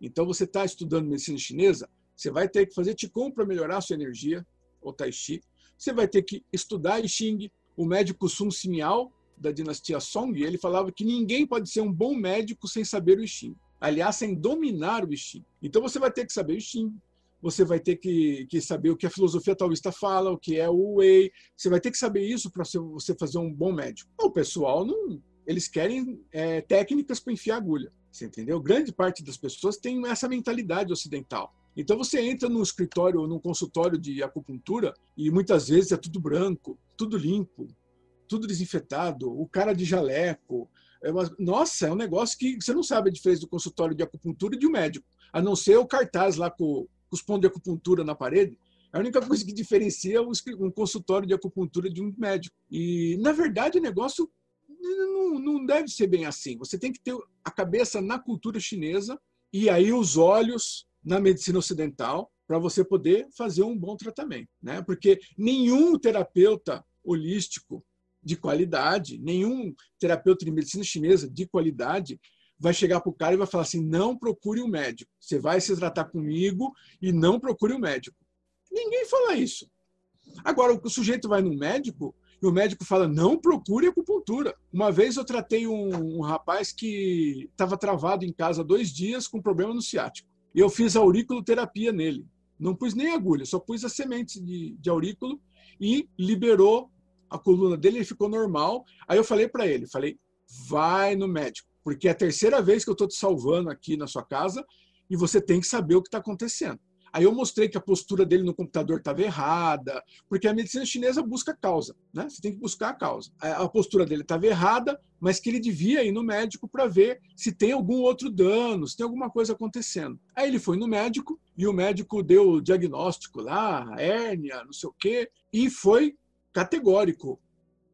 Então, você está estudando medicina chinesa, você vai ter que fazer Qigong para melhorar a sua energia, ou Tai Chi. Você vai ter que estudar I Ching. O médico Sun Simiao, da dinastia Song, ele falava que ninguém pode ser um bom médico sem saber o I Ching. Aliás, sem dominar o I Ching. Então, você vai ter que saber o I Ching. Você vai ter que saber o que a filosofia taoísta fala, o que é o Wei. Você vai ter que saber isso para você fazer um bom médico. O pessoal, não, eles querem técnicas para enfiar agulha. Você entendeu? Grande parte das pessoas tem essa mentalidade ocidental. Então você entra num escritório, num consultório de acupuntura e muitas vezes é tudo branco, tudo limpo, tudo desinfetado, o cara de jaleco. Nossa, é um negócio que você não sabe a diferença do consultório de acupuntura e de um médico. A não ser o cartaz lá com os pontos de acupuntura na parede, a única coisa que diferencia um consultório de acupuntura de um médico. E, na verdade, o negócio não deve ser bem assim. Você tem que ter a cabeça na cultura chinesa e aí os olhos na medicina ocidental para você poder fazer um bom tratamento, né? Porque nenhum terapeuta holístico de qualidade, nenhum terapeuta de medicina chinesa de qualidade vai chegar para o cara e vai falar assim, não procure um médico. Você vai se tratar comigo e não procure um médico. Ninguém fala isso. Agora, o sujeito vai no médico e o médico fala, não procure acupuntura. Uma vez eu tratei um rapaz que estava travado em casa há 2 dias com problema no ciático. E eu fiz auriculoterapia nele. Não pus nem agulha, só pus as sementes de aurículo e liberou a coluna dele, ele ficou normal. Aí eu falei para ele, vai no médico. Porque é a 3ª vez que eu estou te salvando aqui na sua casa e você tem que saber o que está acontecendo. Aí eu mostrei que a postura dele no computador estava errada, porque a medicina chinesa busca a causa, né? Você tem que buscar a causa. A postura dele estava errada, mas que ele devia ir no médico para ver se tem algum outro dano, se tem alguma coisa acontecendo. Aí ele foi no médico e o médico deu o diagnóstico lá, hérnia, não sei o quê, e foi categórico.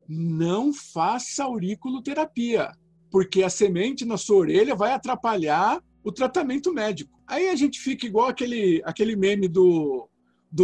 Não faça auriculoterapia, porque a semente na sua orelha vai atrapalhar o tratamento médico. Aí a gente fica igual aquele meme do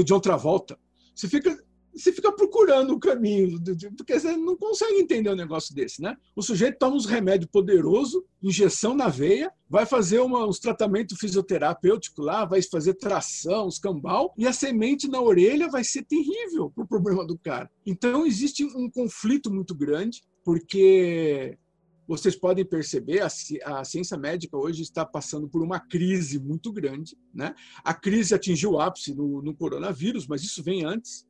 John Travolta. Você fica procurando o caminho, porque você não consegue entender um negócio desse, né? O sujeito toma uns remédios poderosos, injeção na veia, vai fazer uns tratamentos fisioterapêuticos lá, vai fazer tração, os cambal, e a semente na orelha vai ser terrível para o problema do cara. Então existe um conflito muito grande, porque vocês podem perceber, a ciência médica hoje está passando por uma crise muito grande, né? A crise atingiu o ápice no coronavírus, mas isso vem antes.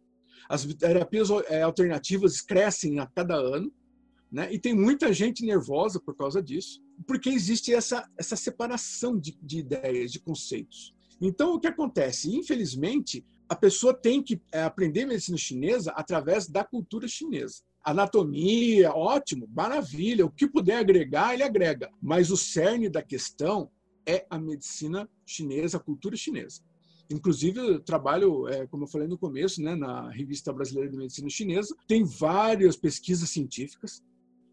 As terapias alternativas crescem a cada ano, né? E tem muita gente nervosa por causa disso, porque existe essa separação de ideias, de conceitos. Então, o que acontece? Infelizmente, a pessoa tem que aprender medicina chinesa através da cultura chinesa. Anatomia, ótimo, maravilha. O que puder agregar, ele agrega. Mas o cerne da questão é a medicina chinesa, a cultura chinesa. Inclusive, eu trabalho, como eu falei no começo, né, na Revista Brasileira de Medicina Chinesa. Tem várias pesquisas científicas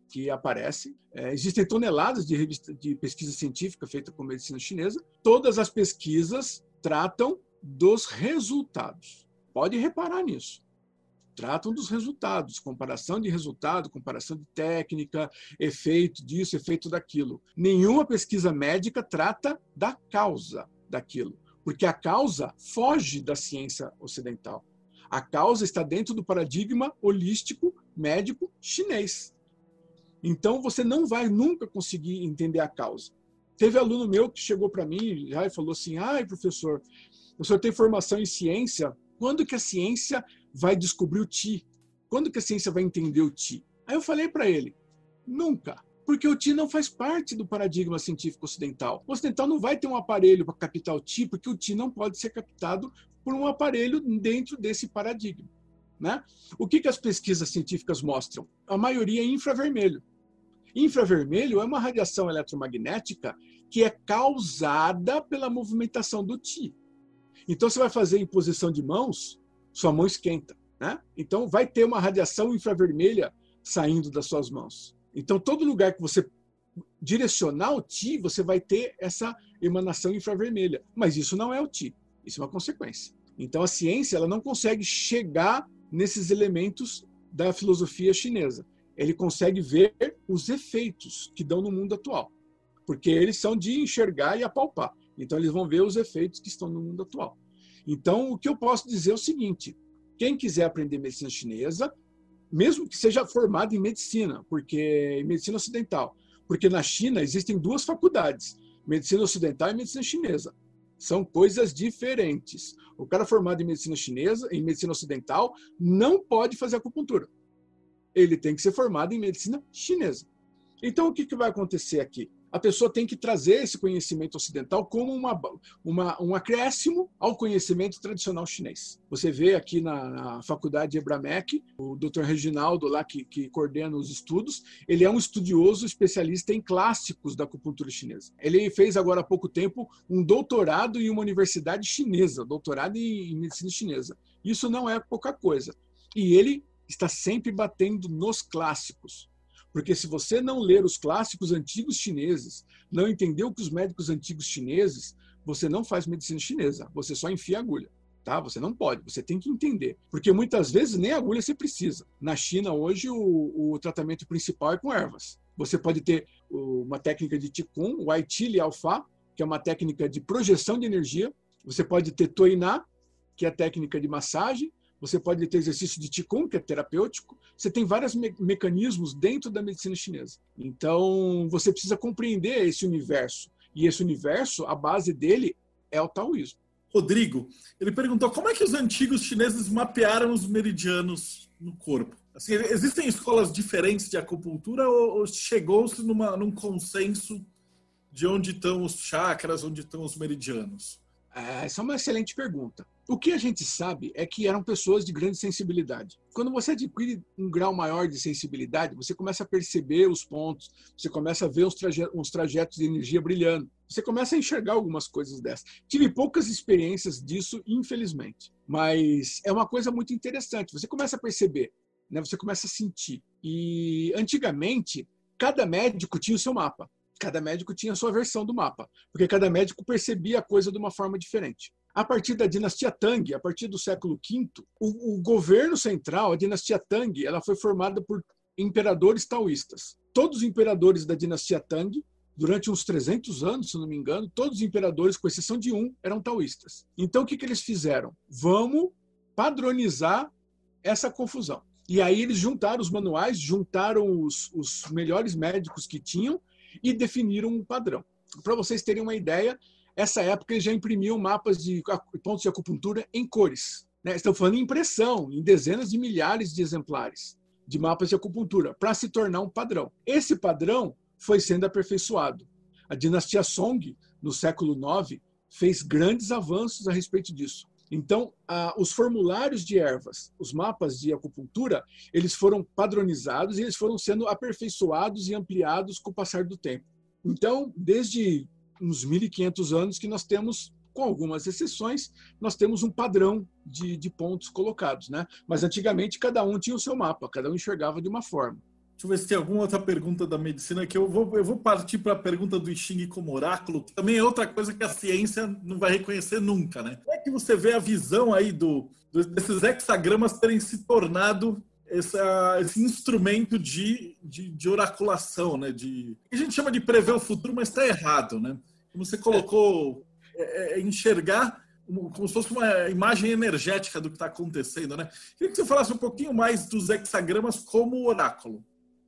que aparecem. Existem toneladas de pesquisa científica feita com medicina chinesa. Todas as pesquisas tratam dos resultados. Pode reparar nisso. Tratam dos resultados, comparação de resultado, comparação de técnica, efeito disso, efeito daquilo. Nenhuma pesquisa médica trata da causa daquilo, porque a causa foge da ciência ocidental. A causa está dentro do paradigma holístico médico chinês. Então, você não vai nunca conseguir entender a causa. Teve aluno meu que chegou para mim já e falou assim, professor, o senhor tem formação em ciência, quando que a ciência vai descobrir o Qi? Quando que a ciência vai entender o Qi? Aí eu falei para ele, nunca. Porque o Qi não faz parte do paradigma científico ocidental. O ocidental não vai ter um aparelho para captar o Qi, porque o Qi não pode ser captado por um aparelho dentro desse paradigma. Né? O que as pesquisas científicas mostram? A maioria é infravermelho. Infravermelho é uma radiação eletromagnética que é causada pela movimentação do Qi. Então, você vai fazer imposição de mãos, sua mão esquenta. Né? Então, vai ter uma radiação infravermelha saindo das suas mãos. Então, todo lugar que você direcionar o Qi, você vai ter essa emanação infravermelha. Mas isso não é o Qi, isso é uma consequência. Então, a ciência ela não consegue chegar nesses elementos da filosofia chinesa. Ele consegue ver os efeitos que dão no mundo atual, porque eles são de enxergar e apalpar. Então, eles vão ver os efeitos que estão no mundo atual. Então, o que eu posso dizer é o seguinte, quem quiser aprender medicina chinesa, mesmo que seja formado em medicina, porque em medicina ocidental, porque na China existem duas faculdades, medicina ocidental e medicina chinesa. São coisas diferentes. O cara formado em medicina chinesa, em medicina ocidental, não pode fazer acupuntura. Ele tem que ser formado em medicina chinesa. Então, o que vai acontecer aqui? A pessoa tem que trazer esse conhecimento ocidental como um acréscimo ao conhecimento tradicional chinês. Você vê aqui na faculdade Ebramec, o Dr. Reginaldo, lá que coordena os estudos, ele é um estudioso especialista em clássicos da acupuntura chinesa. Ele fez agora há pouco tempo um doutorado em uma universidade chinesa, doutorado em medicina chinesa. Isso não é pouca coisa. E ele está sempre batendo nos clássicos. Porque se você não ler os clássicos antigos chineses, não entender o que os médicos antigos chineses, você não faz medicina chinesa, você só enfia agulha. Tá? Você não pode, você tem que entender. Porque muitas vezes nem agulha você precisa. Na China, hoje, o tratamento principal é com ervas. Você pode ter uma técnica de Qigong, o Wai Chi Liao Fa, que é uma técnica de projeção de energia. Você pode ter Toina, que é a técnica de massagem. Você pode ter exercício de Qigong, que é terapêutico. Você tem vários mecanismos dentro da medicina chinesa. Então, você precisa compreender esse universo. E esse universo, a base dele é o taoísmo. Rodrigo, ele perguntou como é que os antigos chineses mapearam os meridianos no corpo? Assim, existem escolas diferentes de acupuntura ou chegou-se num consenso de onde estão os chakras, onde estão os meridianos? Essa é uma excelente pergunta. O que a gente sabe é que eram pessoas de grande sensibilidade. Quando você adquire um grau maior de sensibilidade, você começa a perceber os pontos, você começa a ver uns trajetos de energia brilhando, você começa a enxergar algumas coisas dessas. Tive poucas experiências disso, infelizmente, mas é uma coisa muito interessante. Você começa a perceber, né? Você começa a sentir. E antigamente, cada médico tinha o seu mapa. Cada médico tinha a sua versão do mapa, porque cada médico percebia a coisa de uma forma diferente. A partir da dinastia Tang, a partir do século V, o governo central, a dinastia Tang, ela foi formada por imperadores taoístas. Todos os imperadores da dinastia Tang, durante uns 300 anos, se não me engano, todos os imperadores, com exceção de um, eram taoístas. Então, o que eles fizeram? Vamos padronizar essa confusão. E aí eles juntaram os manuais, juntaram os melhores médicos que tinham, e definiram um padrão. Para vocês terem uma ideia, essa época eles já imprimiam mapas de pontos de acupuntura em cores. Né? Estão falando em impressão, em dezenas de milhares de exemplares de mapas de acupuntura, para se tornar um padrão. Esse padrão foi sendo aperfeiçoado. A dinastia Song, no século IX, fez grandes avanços a respeito disso. Então, os formulários de ervas, os mapas de acupuntura, eles foram padronizados e eles foram sendo aperfeiçoados e ampliados com o passar do tempo. Então, desde uns 1.500 anos que nós temos Com algumas exceções, nós temos um padrão de pontos colocados, né? Mas antigamente cada um tinha o seu mapa, cada um enxergava de uma forma. Deixa eu ver se tem alguma outra pergunta da medicina, que eu vou partir para a pergunta do I Ching como oráculo, que também é outra coisa que a ciência não vai reconhecer nunca, né? Como é que você vê a visão aí desses hexagramas terem se tornado esse instrumento de oraculação, né? A gente chama de prever o futuro, mas está errado, né? Como você colocou, enxergar como se fosse uma imagem energética do que está acontecendo, né? Queria que você falasse um pouquinho mais dos hexagramas como oráculo.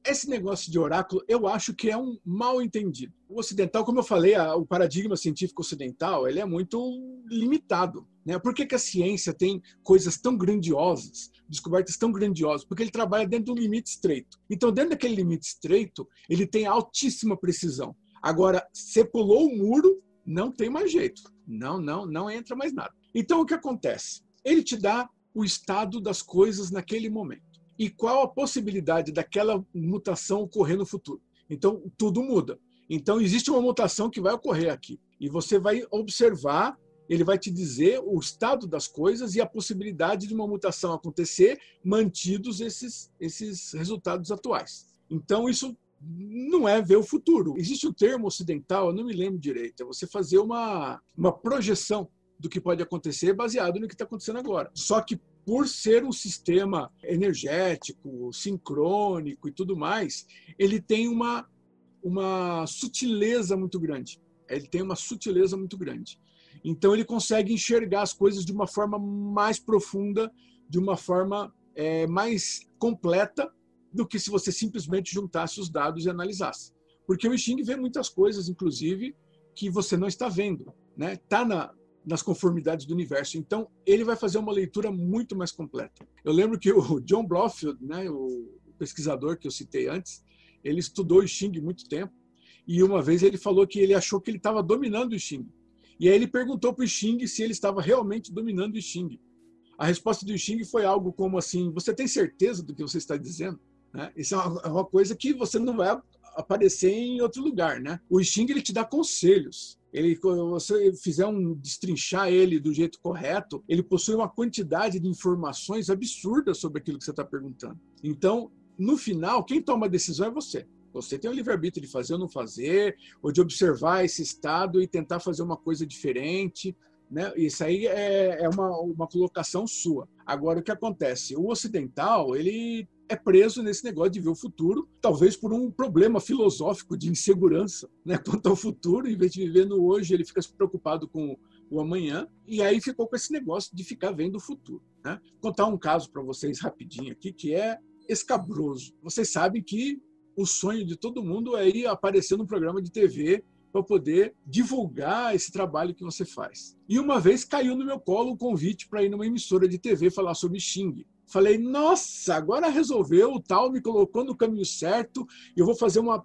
Esse negócio de oráculo, eu acho que é um mal entendido. O ocidental, como eu falei, o paradigma científico ocidental, ele é muito limitado, né? Por que a ciência tem coisas tão grandiosas, descobertas tão grandiosas? Porque ele trabalha dentro de um limite estreito. Então, dentro daquele limite estreito, ele tem altíssima precisão. Agora, você pulou o muro, não tem mais jeito. Não entra mais nada. Então, o que acontece? Ele te dá o estado das coisas naquele momento. E qual a possibilidade daquela mutação ocorrer no futuro. Então, tudo muda. Então, existe uma mutação que vai ocorrer aqui. E você vai observar, ele vai te dizer o estado das coisas e a possibilidade de uma mutação acontecer, mantidos esses resultados atuais. Então, isso não é ver o futuro. Existe um termo ocidental, eu não me lembro direito, é você fazer uma projeção do que pode acontecer baseado no que está acontecendo agora. Só que por ser um sistema energético, sincrônico e tudo mais, ele tem uma sutileza muito grande. Então, ele consegue enxergar as coisas de uma forma mais profunda, de uma forma mais completa, do que se você simplesmente juntasse os dados e analisasse. Porque o I Ching vê muitas coisas, inclusive, que você não está vendo, né? Está nas conformidades do universo. Então, ele vai fazer uma leitura muito mais completa. Eu lembro que o John Blofeld, né, o pesquisador que eu citei antes, ele estudou o I Ching muito tempo, e uma vez ele falou que ele achou que ele estava dominando o I Ching. E aí ele perguntou para o I Ching se ele estava realmente dominando o I Ching. A resposta do I Ching foi algo como assim: você tem certeza do que você está dizendo? Né? Isso é uma coisa que você não vai aparecer em outro lugar, né? O I Ching, ele te dá conselhos. Se você fizer destrinchar ele do jeito correto, ele possui uma quantidade de informações absurdas sobre aquilo que você está perguntando. Então, no final, quem toma a decisão é você. Você tem o livre-arbítrio de fazer ou não fazer, ou de observar esse estado e tentar fazer uma coisa diferente, né? Isso aí é uma colocação sua. Agora, o que acontece? O ocidental, ele é preso nesse negócio de ver o futuro, talvez por um problema filosófico de insegurança, né, quanto ao futuro. Em vez de viver no hoje, ele fica preocupado com o amanhã, e aí ficou com esse negócio de ficar vendo o futuro, né? Vou contar um caso para vocês rapidinho aqui, que é escabroso. Vocês sabem que o sonho de todo mundo é ir aparecer num programa de TV para poder divulgar esse trabalho que você faz. E uma vez caiu no meu colo um convite para ir numa emissora de TV falar sobre Xing. Falei, nossa, agora resolveu, o tal me colocou no caminho certo, e eu vou fazer uma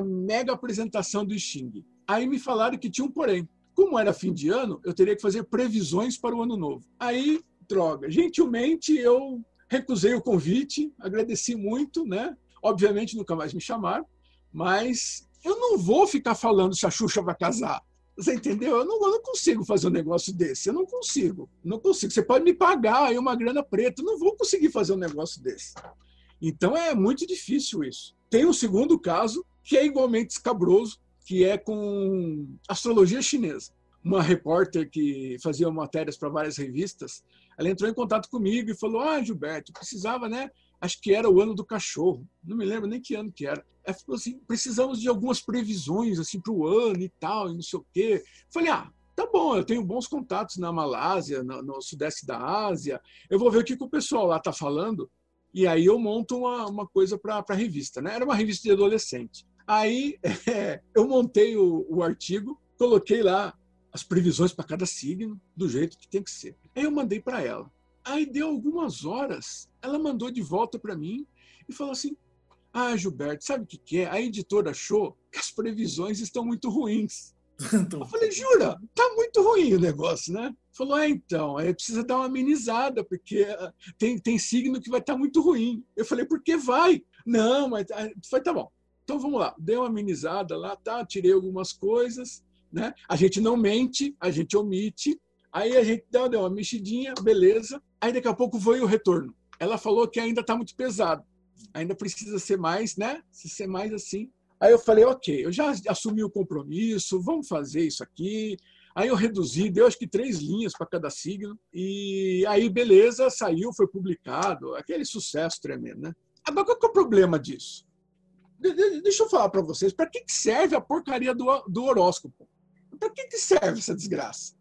mega apresentação do Xing. Aí me falaram que tinha um porém. Como era fim de ano, eu teria que fazer previsões para o ano novo. Aí, droga, gentilmente eu recusei o convite, agradeci muito, né? Obviamente nunca mais me chamaram, mas eu não vou ficar falando se a Xuxa vai casar. Você entendeu? Eu não consigo fazer um negócio desse. Eu não consigo. Você pode me pagar aí uma grana preta. Eu não vou conseguir fazer um negócio desse. Então é muito difícil isso. Tem um segundo caso, que é igualmente escabroso, que é com astrologia chinesa. Uma repórter que fazia matérias para várias revistas, ela entrou em contato comigo e falou: Gilberto, precisava, né? Acho que era o ano do cachorro. Não me lembro nem que ano que era. Ela falou assim: precisamos de algumas previsões assim, para o ano e tal, e não sei o quê. Falei: tá bom, eu tenho bons contatos na Malásia, no sudeste da Ásia. Eu vou ver o que o pessoal lá está falando. E aí eu monto uma coisa para a revista, né? Era uma revista de adolescente. Aí eu montei o artigo, coloquei lá as previsões para cada signo, do jeito que tem que ser. Aí eu mandei para ela. Aí deu algumas horas, ela mandou de volta para mim e falou assim: Gilberto, sabe o que é? A editora achou que as previsões estão muito ruins. Eu falei: jura? Tá muito ruim o negócio, né? Falou: então, aí precisa dar uma amenizada, porque tem signo que vai estar muito ruim. Eu falei: por que vai? Não, mas foi, tá bom. Então vamos lá. Dei uma amenizada lá, tá? Tirei algumas coisas, né? A gente não mente, a gente omite. Aí a gente deu uma mexidinha, beleza. Aí daqui a pouco veio o retorno. Ela falou que ainda está muito pesado. Ainda precisa ser mais, né? Se ser mais assim. Aí eu falei, ok, eu já assumi o compromisso, vamos fazer isso aqui. Aí eu reduzi, deu acho que 3 linhas para cada signo. E aí, beleza, saiu, foi publicado. Aquele sucesso tremendo, né? Agora, qual que é o problema disso? Deixa eu falar para vocês, para que serve a porcaria do horóscopo? Para que serve essa desgraça?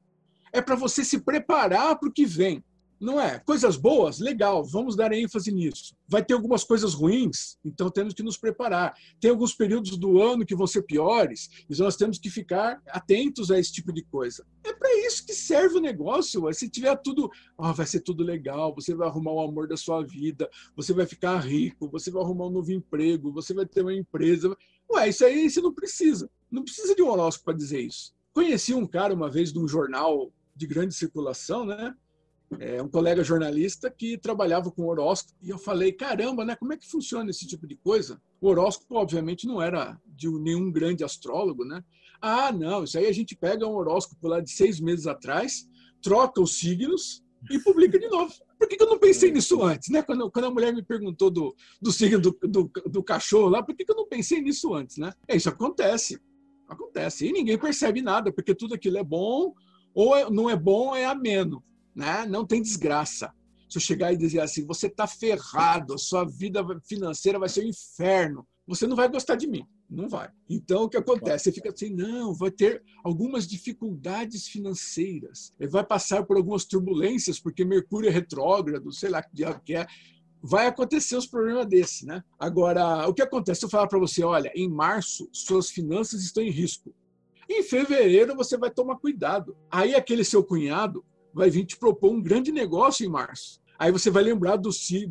É para você se preparar para o que vem. Não é? Coisas boas, legal, vamos dar ênfase nisso. Vai ter algumas coisas ruins, então temos que nos preparar. Tem alguns períodos do ano que vão ser piores, então nós temos que ficar atentos a esse tipo de coisa. É para isso que serve o negócio. Se tiver tudo, vai ser tudo legal, você vai arrumar o amor da sua vida, você vai ficar rico, você vai arrumar um novo emprego, você vai ter uma empresa. Ué, isso aí você não precisa. Não precisa de um horóscopo para dizer isso. Conheci um cara uma vez de um jornal de grande circulação, né? Um colega jornalista que trabalhava com horóscopo, e eu falei, caramba, né, como é que funciona esse tipo de coisa? O horóscopo, obviamente, não era de nenhum grande astrólogo, né? Ah, não, isso aí a gente pega um horóscopo lá de 6 meses atrás, troca os signos e publica de novo. Por que eu não pensei nisso antes, né? Quando a mulher me perguntou do signo do cachorro lá, por que eu não pensei nisso antes, né? Isso acontece. Acontece. E ninguém percebe nada, porque tudo aquilo é bom, ou não é bom, é ameno. Né? Não tem desgraça. Se eu chegar e dizer assim, você está ferrado, sua vida financeira vai ser um inferno, você não vai gostar de mim. Não vai. Então, o que acontece? Você fica assim, não, vai ter algumas dificuldades financeiras, vai passar por algumas turbulências, porque Mercúrio é retrógrado, sei lá que diabo que é. Vai acontecer uns problemas desses, né? Agora, o que acontece? Se eu falar para você, olha, em março, suas finanças estão em risco. Em fevereiro, você vai tomar cuidado. Aí, aquele seu cunhado vai vir te propor um grande negócio em março. Aí você vai lembrar do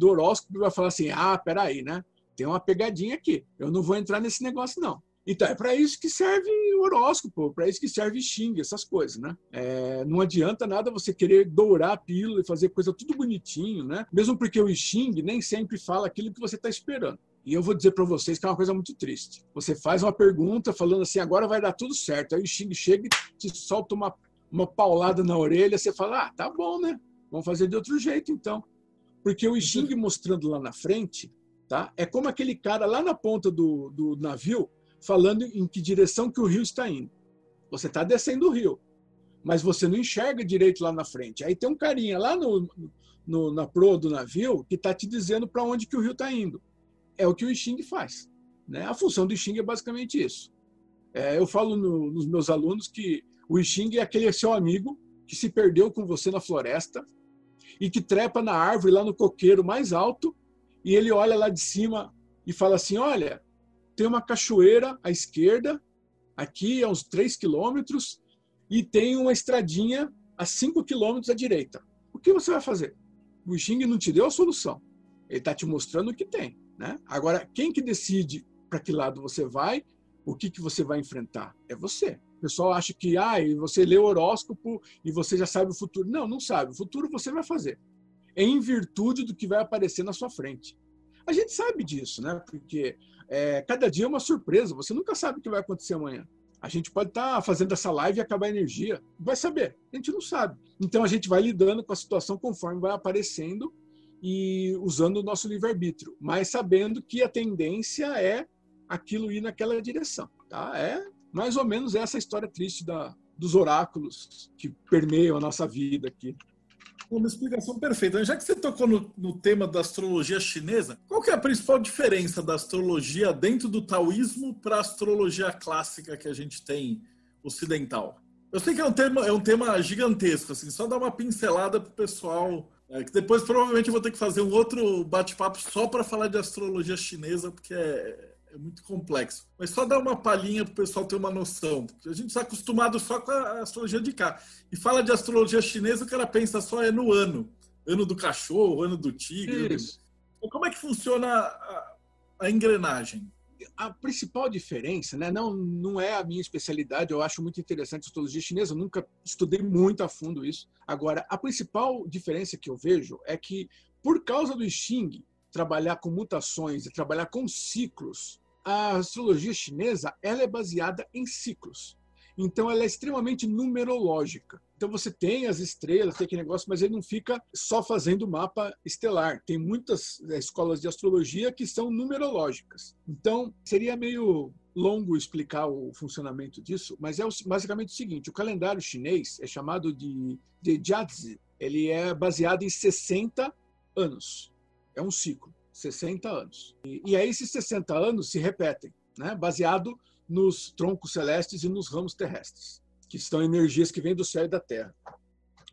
horóscopo e vai falar assim, peraí, né? Tem uma pegadinha aqui. Eu não vou entrar nesse negócio, não. Então, é para isso que serve o horóscopo, para isso que serve Xing, essas coisas, né? Não adianta nada você querer dourar a pílula e fazer coisa tudo bonitinho, né? Mesmo porque o Xing nem sempre fala aquilo que você está esperando. E eu vou dizer para vocês que é uma coisa muito triste. Você faz uma pergunta falando assim, agora vai dar tudo certo. Aí o Xing chega e te solta uma paulada na orelha, você fala, tá bom, né? Vamos fazer de outro jeito, então. Porque o Xing mostrando lá na frente, tá? É como aquele cara lá na ponta do navio falando em que direção que o rio está indo. Você está descendo o rio, mas você não enxerga direito lá na frente. Aí tem um carinha lá na proa do navio que está te dizendo para onde que o rio está indo. É o que o Xing faz, né? A função do Xing é basicamente isso. Eu falo nos meus alunos que o Xing é aquele seu amigo que se perdeu com você na floresta e que trepa na árvore lá no coqueiro mais alto e ele olha lá de cima e fala assim, olha, tem uma cachoeira à esquerda, aqui a uns 3 quilômetros, e tem uma estradinha a 5 quilômetros à direita. O que você vai fazer? O Xing não te deu a solução. Ele está te mostrando o que tem, né? Agora, quem que decide para que lado você vai, o que você vai enfrentar? É você. O pessoal acha que você lê o horóscopo e você já sabe o futuro. Não, não sabe. O futuro você vai fazer. É em virtude do que vai aparecer na sua frente. A gente sabe disso, né? Porque cada dia é uma surpresa. Você nunca sabe o que vai acontecer amanhã. A gente pode estar fazendo essa live e acabar a energia. Vai saber. A gente não sabe. Então, a gente vai lidando com a situação conforme vai aparecendo e usando o nosso livre-arbítrio. Mas sabendo que a tendência é aquilo ir naquela direção. Tá? É mais ou menos essa história triste dos oráculos que permeiam a nossa vida aqui. Uma explicação perfeita. Já que você tocou no tema da astrologia chinesa, qual que é a principal diferença da astrologia dentro do taoísmo para a astrologia clássica que a gente tem ocidental? Eu sei que é um tema gigantesco, assim, só dar uma pincelada para o pessoal, que depois provavelmente eu vou ter que fazer um outro bate-papo só para falar de astrologia chinesa, porque é muito complexo. Mas só dar uma palhinha para o pessoal ter uma noção. Porque a gente está acostumado só com a astrologia de cá. E fala de astrologia chinesa, o cara pensa só no ano. Ano do cachorro, ano do tigre. Isso. Então, como é que funciona a engrenagem? A principal diferença, né, não é a minha especialidade, eu acho muito interessante a astrologia chinesa, eu nunca estudei muito a fundo isso. Agora, a principal diferença que eu vejo é que, por causa do Xing, trabalhar com mutações e trabalhar com ciclos, a astrologia chinesa ela é baseada em ciclos. Então, ela é extremamente numerológica. Então, você tem as estrelas, tem aquele negócio, mas ele não fica só fazendo mapa estelar. Tem muitas escolas de astrologia que são numerológicas. Então, seria meio longo explicar o funcionamento disso, mas é basicamente o seguinte: o calendário chinês é chamado de Jiazi. Ele é baseado em 60 anos. É um ciclo, 60 anos. E aí esses 60 anos se repetem, né? Baseado nos troncos celestes e nos ramos terrestres, que são energias que vêm do céu e da terra.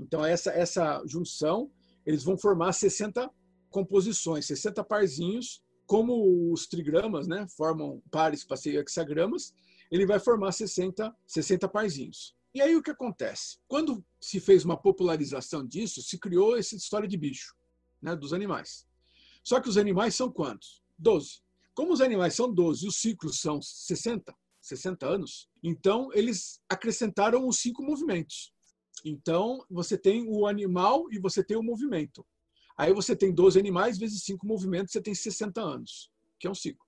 Então, essa junção, eles vão formar 60 composições, 60 parzinhos, como os trigramas, né, formam pares para ser hexagramas, ele vai formar 60 parzinhos. E aí o que acontece? Quando se fez uma popularização disso, se criou essa história de bicho, né, dos animais. Só que os animais são quantos? 12. Como os animais são 12 e os ciclos são 60 anos, então eles acrescentaram os 5 movimentos. Então, você tem o animal e você tem o movimento. Aí você tem 12 animais vezes 5 movimentos, você tem 60 anos, que é um ciclo,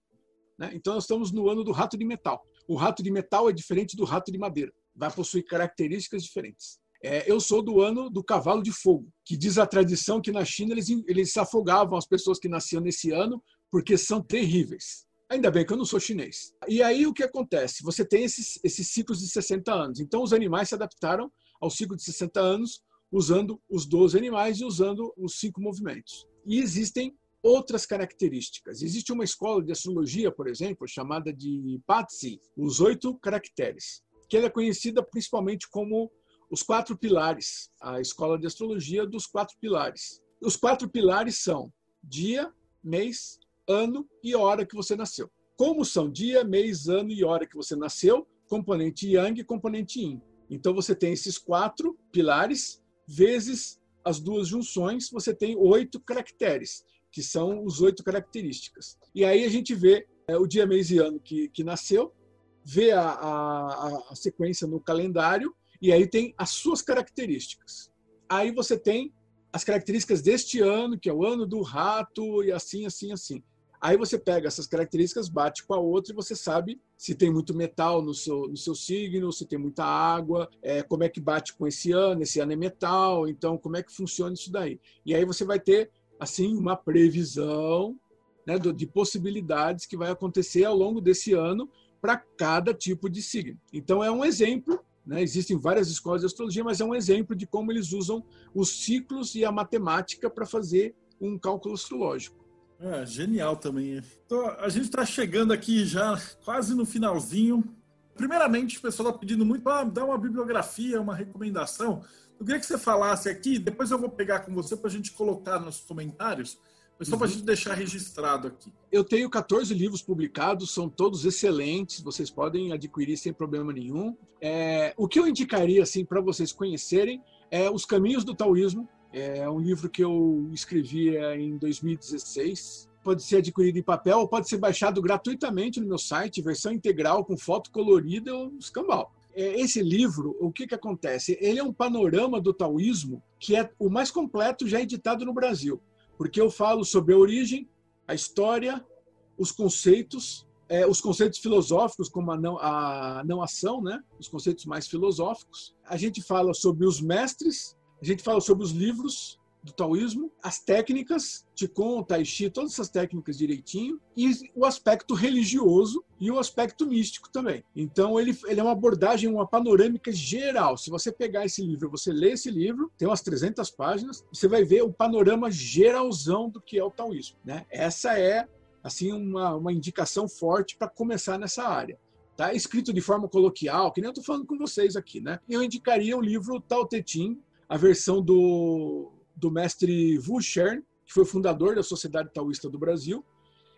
né? Então, nós estamos no ano do rato de metal. O rato de metal é diferente do rato de madeira. Vai possuir características diferentes. Eu sou do ano do cavalo de fogo, que diz a tradição que na China eles afogavam as pessoas que nasciam nesse ano porque são terríveis. Ainda bem que eu não sou chinês. E aí o que acontece? Você tem esses ciclos de 60 anos. Então os animais se adaptaram ao ciclo de 60 anos usando os 12 animais e usando os 5 movimentos. E existem outras características. Existe uma escola de astrologia, por exemplo, chamada de Patsi, os 8 caracteres, que ela é conhecida principalmente como os 4 pilares, a escola de astrologia dos 4 pilares. Os 4 pilares são dia, mês, ano e hora que você nasceu. Como são dia, mês, ano e hora que você nasceu, componente Yang e componente Yin. Então você tem esses 4 pilares, vezes as 2 junções, você tem 8 caracteres, que são os 8 características. E aí a gente vê o dia, mês e ano que nasceu, vê a sequência no calendário, e aí tem as suas características. Aí você tem as características deste ano, que é o ano do rato, e assim, assim, assim. Aí você pega essas características, bate com a outra e você sabe se tem muito metal no seu signo, se tem muita água, como é que bate com esse ano é metal, então como é que funciona isso daí. E aí você vai ter, assim, uma previsão, né, de possibilidades que vai acontecer ao longo desse ano para cada tipo de signo. Então é um exemplo, né? Existem várias escolas de astrologia, mas é um exemplo de como eles usam os ciclos e a matemática para fazer um cálculo astrológico. Genial também. Então, a gente está chegando aqui já quase no finalzinho. Primeiramente, o pessoal está pedindo muito para dar uma bibliografia, uma recomendação. Eu queria que você falasse aqui, depois eu vou pegar com você para a gente colocar nos comentários, mas só para a gente deixar registrado aqui. Eu tenho 14 livros publicados, são todos excelentes, vocês podem adquirir sem problema nenhum. O que eu indicaria assim, para vocês conhecerem é Os Caminhos do Taoísmo. É um livro que eu escrevi em 2016. Pode ser adquirido em papel ou pode ser baixado gratuitamente no meu site, versão integral, com foto colorida ou escambau. Esse livro, o que acontece? Ele é um panorama do taoísmo que é o mais completo já editado no Brasil, porque eu falo sobre a origem, a história, os conceitos filosóficos, como a não ação, né? Os conceitos mais filosóficos. A gente fala sobre os mestres, a gente fala sobre os livros do taoísmo, as técnicas, Qigong, Tai Chi, todas essas técnicas direitinho, e o aspecto religioso e o aspecto místico também. Então, ele é uma abordagem, uma panorâmica geral. Se você pegar esse livro, você lê esse livro, tem umas 300 páginas, você vai ver o panorama geralzão do que é o taoísmo, né? Essa é, assim, uma indicação forte para começar nessa área. Tá escrito de forma coloquial, que nem eu estou falando com vocês aqui, né? Eu indicaria o livro Tao Te Ching, a versão do mestre Wu Shern, que foi o fundador da Sociedade Taoísta do Brasil.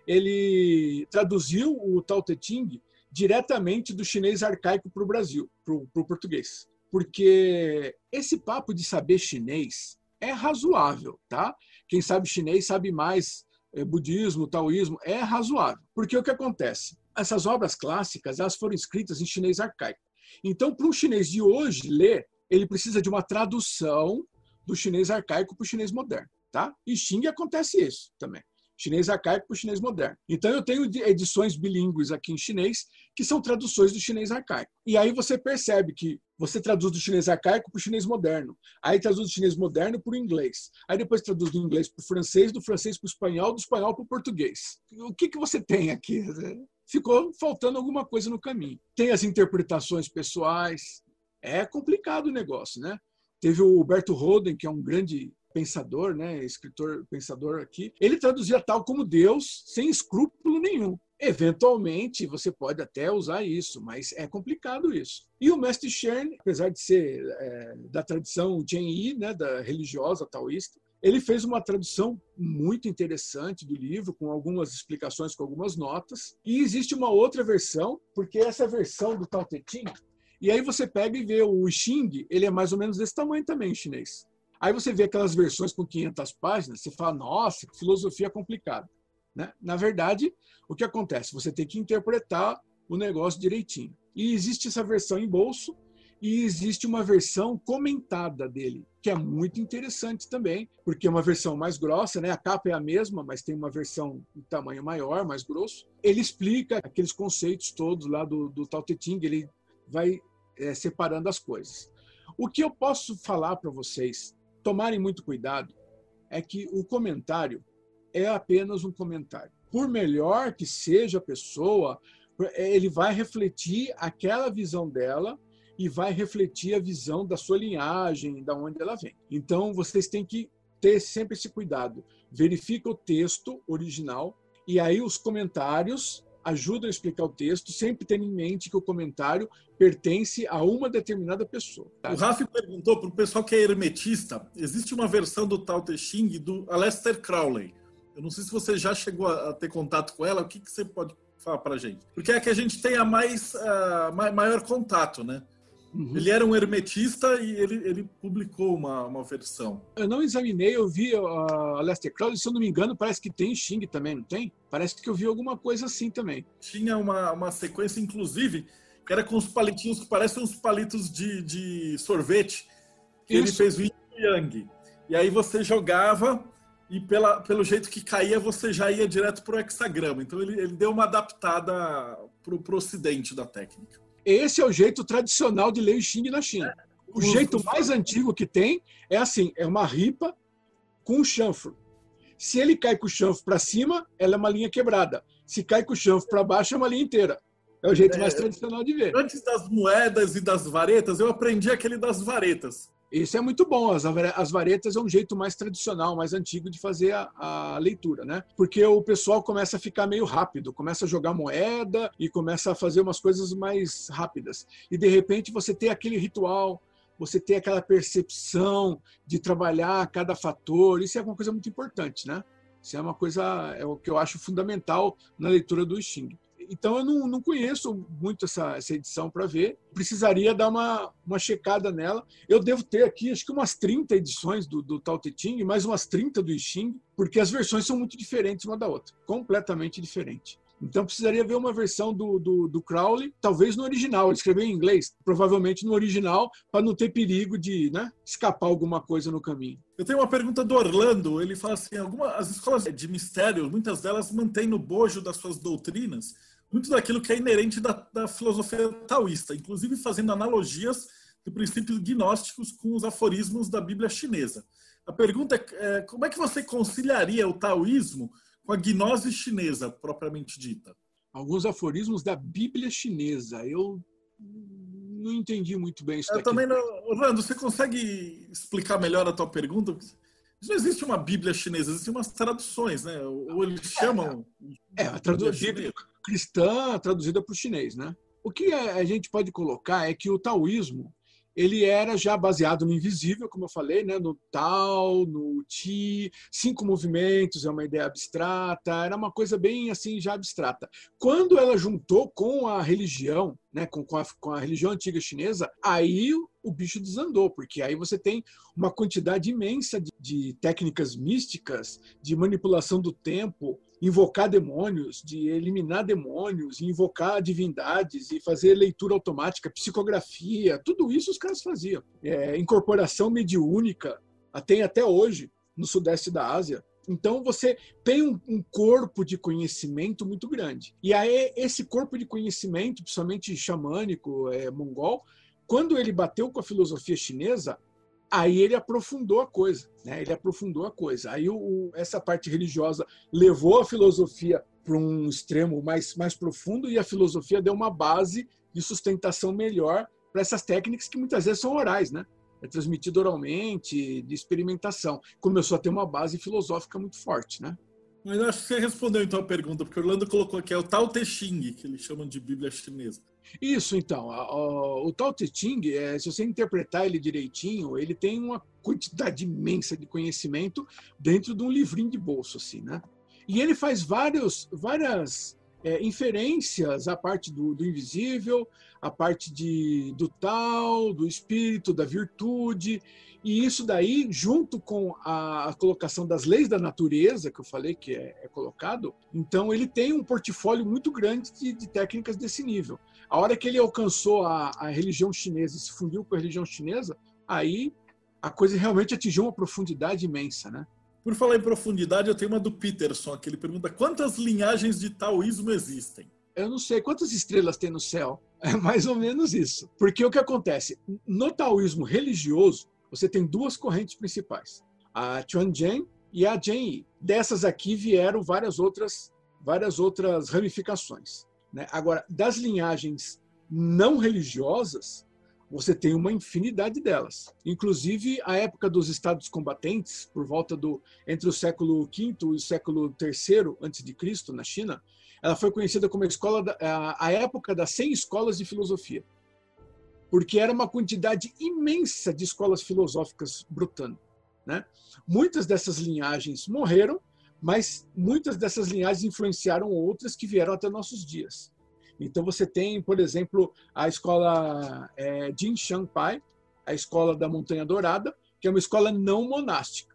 Ele traduziu o Tao Te Ching diretamente do chinês arcaico para o Brasil, para o português. Porque esse papo de saber chinês é razoável, tá? Quem sabe chinês sabe mais budismo, taoísmo, é razoável. Porque o que acontece? Essas obras clássicas, elas foram escritas em chinês arcaico. Então, para um chinês de hoje ler, ele precisa de uma tradução do chinês arcaico para o chinês moderno, tá? Em Xing acontece isso também. chinês arcaico para o chinês moderno. Então, eu tenho edições bilíngues aqui em chinês, que são traduções do chinês arcaico. E aí você percebe que você traduz do chinês arcaico para o chinês moderno. Aí traduz do chinês moderno para o inglês. Aí depois traduz do inglês para o francês, do francês para o espanhol, do espanhol para o português. O que você tem aqui? Ficou faltando alguma coisa no caminho. Tem as interpretações pessoais. É complicado o negócio, né? Teve o Huberto Roden, que é um grande pensador, né, escritor, pensador aqui. Ele traduzia tal como Deus, sem escrúpulo nenhum. Eventualmente, você pode até usar isso, mas é complicado isso. E o mestre Shen, apesar de ser da tradição Zhenyi, né, da religiosa taoísta, ele fez uma tradução muito interessante do livro, com algumas explicações, com algumas notas. E existe uma outra versão, porque essa versão do Tao Te Ching, e aí você pega e vê o Xing, ele é mais ou menos desse tamanho também em chinês. Aí você vê aquelas versões com 500 páginas, você fala, nossa, que filosofia complicada. Né? Na verdade, o que acontece? Você tem que interpretar o negócio direitinho. E existe essa versão em bolso e existe uma versão comentada dele, que é muito interessante também, porque é uma versão mais grossa, né? A capa é a mesma, mas tem uma versão de tamanho maior, mais grosso. Ele explica aqueles conceitos todos lá do Tao Te Ching, ele vai separando as coisas. O que eu posso falar para vocês, tomarem muito cuidado, é que o comentário é apenas um comentário. Por melhor que seja a pessoa, ele vai refletir aquela visão dela e vai refletir a visão da sua linhagem, da onde ela vem. Então, vocês têm que ter sempre esse cuidado. Verifica o texto original e aí os comentários ajudam a explicar o texto, sempre tendo em mente que o comentário pertence a uma determinada pessoa. O Rafa perguntou para o pessoal que é hermetista, existe uma versão do Tao Te Ching do Aleister Crowley. Eu não sei se você já chegou a ter contato com ela, o que você pode falar para a gente? Porque é a que a gente tem maior contato, né? Uhum. Ele era um hermetista e ele publicou uma versão. Eu não examinei, eu vi a Aleister Crowley, se eu não me engano, parece que tem Xing também, não tem? Parece que eu vi alguma coisa assim também. Tinha uma sequência, inclusive, que era com uns palitinhos que parecem uns palitos de sorvete, que ele fez o Yin e Yang. E aí você jogava e pelo jeito que caía, você já ia direto para o hexagrama. Então ele deu uma adaptada para o ocidente da técnica. Esse é o jeito tradicional de ler o Xing na China. O jeito mais antigo que tem é assim, é uma ripa com um chanfro. Se ele cai com o chanfro para cima, ela é uma linha quebrada. Se cai com o chanfro para baixo, é uma linha inteira. É o jeito mais tradicional de ver. Antes das moedas e das varetas, eu aprendi aquele das varetas. Isso é muito bom. As varetas é um jeito mais tradicional, mais antigo de fazer a leitura, né? Porque o pessoal começa a ficar meio rápido, começa a jogar moeda e começa a fazer umas coisas mais rápidas. E, de repente, você tem aquele ritual, você tem aquela percepção de trabalhar cada fator. Isso é uma coisa muito importante, né? Isso é uma coisa, é o que eu acho fundamental na leitura do I Ching. Então, eu não conheço muito essa edição para ver. Precisaria dar uma checada nela. Eu devo ter aqui, acho que umas 30 edições do Tao Te Ching, mais umas 30 do I Ching, porque as versões são muito diferentes uma da outra. Completamente diferente. Então, precisaria ver uma versão do Crowley, talvez no original. Ele escreveu em inglês, provavelmente no original, para não ter perigo de escapar alguma coisa no caminho. Eu tenho uma pergunta do Orlando. Ele fala assim, as escolas de mistério, muitas delas mantêm no bojo das suas doutrinas muito daquilo que é inerente da filosofia taoísta, inclusive fazendo analogias de princípios gnósticos com os aforismos da Bíblia chinesa. A pergunta é como é que você conciliaria o taoísmo com a gnose chinesa, propriamente dita? Alguns aforismos da Bíblia chinesa. Eu não entendi muito bem isso daqui. Também não. Orlando, você consegue explicar melhor a tua pergunta? Não existe uma Bíblia chinesa, existem umas traduções, né? Ou eles chamam... a Bíblia cristã traduzida para o chinês, né? O que a gente pode colocar é que o taoísmo, ele era já baseado no invisível, como eu falei, né? No Tao, no Qi, 5 movimentos, é uma ideia abstrata, era uma coisa bem assim, já abstrata. Quando ela juntou com a religião, né? com a religião antiga chinesa, aí o bicho desandou, porque aí você tem uma quantidade imensa de técnicas místicas, de manipulação do tempo, invocar demônios, de eliminar demônios, invocar divindades e fazer leitura automática, psicografia, tudo isso os caras faziam. Incorporação mediúnica, tem até hoje no sudeste da Ásia. Então, você tem um corpo de conhecimento muito grande. E aí, esse corpo de conhecimento, principalmente xamânico, mongol, quando ele bateu com a filosofia chinesa, aí ele aprofundou a coisa, né? Ele aprofundou a coisa. Aí essa parte religiosa levou a filosofia para um extremo mais profundo e a filosofia deu uma base de sustentação melhor para essas técnicas que muitas vezes são orais, né? É transmitido oralmente, de experimentação. Começou a ter uma base filosófica muito forte, né? Mas eu acho que você respondeu então a pergunta, porque o Orlando colocou aqui, é o Tao Te Ching, que eles chamam de Bíblia chinesa. Isso, então. O Tao Te Ching, se você interpretar ele direitinho, ele tem uma quantidade imensa de conhecimento dentro de um livrinho de bolso, assim, né? E ele faz várias inferências à parte do invisível, à parte do tal, do espírito, da virtude, e isso daí, junto com a colocação das leis da natureza, que eu falei que é colocado, então ele tem um portfólio muito grande de técnicas desse nível. A hora que ele alcançou a religião chinesa e se fundiu com a religião chinesa, aí a coisa realmente atingiu uma profundidade imensa, né? Por falar em profundidade, eu tenho uma do Peterson aqui. Ele pergunta quantas linhagens de taoísmo existem? Eu não sei quantas estrelas tem no céu. É mais ou menos isso. Porque o que acontece? No taoísmo religioso, você tem duas correntes principais. A Chuanzhen e a Zhenyi. Dessas aqui vieram várias outras ramificações, né? Agora, das linhagens não religiosas, você tem uma infinidade delas. Inclusive, a época dos estados combatentes, por volta entre o século V e o século III a.C., na China, ela foi conhecida como a época das 100 escolas de filosofia, porque era uma quantidade imensa de escolas filosóficas brotando, né? Muitas dessas linhagens morreram, mas muitas dessas linhagens influenciaram outras que vieram até nossos dias. Então, você tem, por exemplo, a escola Jin Shan Pai, a escola da Montanha Dourada, que é uma escola não monástica.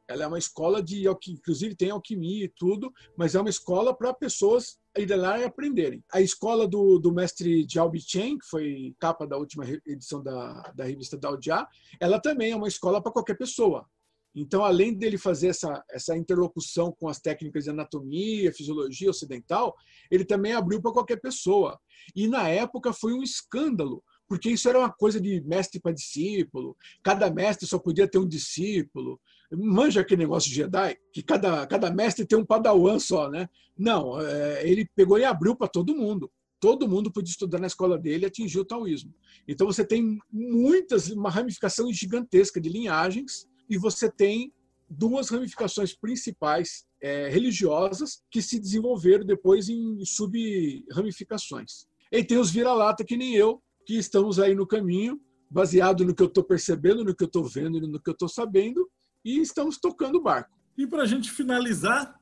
Ela é uma escola inclusive tem alquimia e tudo, mas é uma escola para pessoas irem lá e aprenderem. A escola do mestre Jiao Bichen, que foi capa da última edição da revista Dao Jia, ela também é uma escola para qualquer pessoa. Então, além dele fazer essa interlocução com as técnicas de anatomia, fisiologia ocidental, ele também abriu para qualquer pessoa. E, na época, foi um escândalo, porque isso era uma coisa de mestre para discípulo, cada mestre só podia ter um discípulo. Manja aquele negócio de Jedi, que cada mestre tem um padawan só, né? Não, ele pegou e abriu para todo mundo. Todo mundo podia estudar na escola dele e atingir o taoísmo. Então, você tem uma ramificação gigantesca de linhagens, e você tem duas ramificações principais religiosas que se desenvolveram depois em sub-ramificações. E tem os vira-lata, que nem eu, que estamos aí no caminho, baseado no que eu estou percebendo, no que eu estou vendo e no que eu estou sabendo, e estamos tocando o barco. E para a gente finalizar,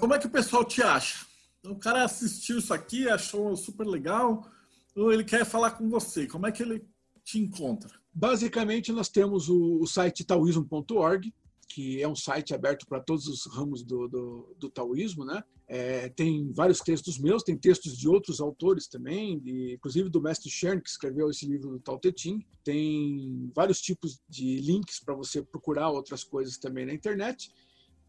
como é que o pessoal te acha? O cara assistiu isso aqui, achou super legal, ou ele quer falar com você? Como é que ele te encontra? Basicamente, nós temos o site taoísmo.org, que é um site aberto para todos os ramos do taoísmo, né? Tem vários textos meus, tem textos de outros autores também, inclusive do mestre Shen, que escreveu esse livro do Tao Te Ching. Tem vários tipos de links para você procurar outras coisas também na internet.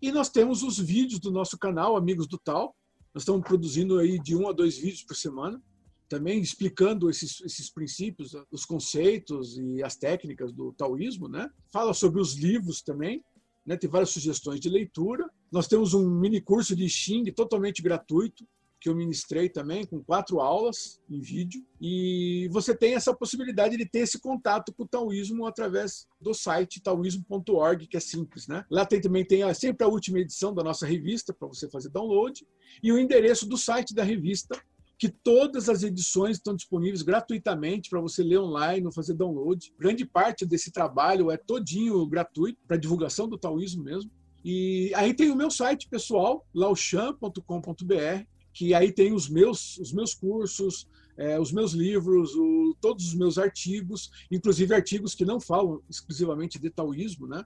E nós temos os vídeos do nosso canal, Amigos do Tao. Nós estamos produzindo aí de 1 a 2 vídeos por semana, também explicando esses princípios, os conceitos e as técnicas do taoísmo, né? Fala sobre os livros também, né? Tem várias sugestões de leitura. Nós temos um mini curso de Xing totalmente gratuito, que eu ministrei também, com 4 aulas em vídeo. E você tem essa possibilidade de ter esse contato com o taoísmo através do site taoísmo.org, que é simples, né? Lá também tem sempre a última edição da nossa revista, para você fazer download, e o endereço do site da revista, que todas as edições estão disponíveis gratuitamente para você ler online ou fazer download. Grande parte desse trabalho é todinho gratuito, para divulgação do taoísmo mesmo. E aí tem o meu site pessoal, laochan.com.br, que aí tem os meus cursos, os meus livros, todos os meus artigos, inclusive artigos que não falam exclusivamente de taoísmo, né?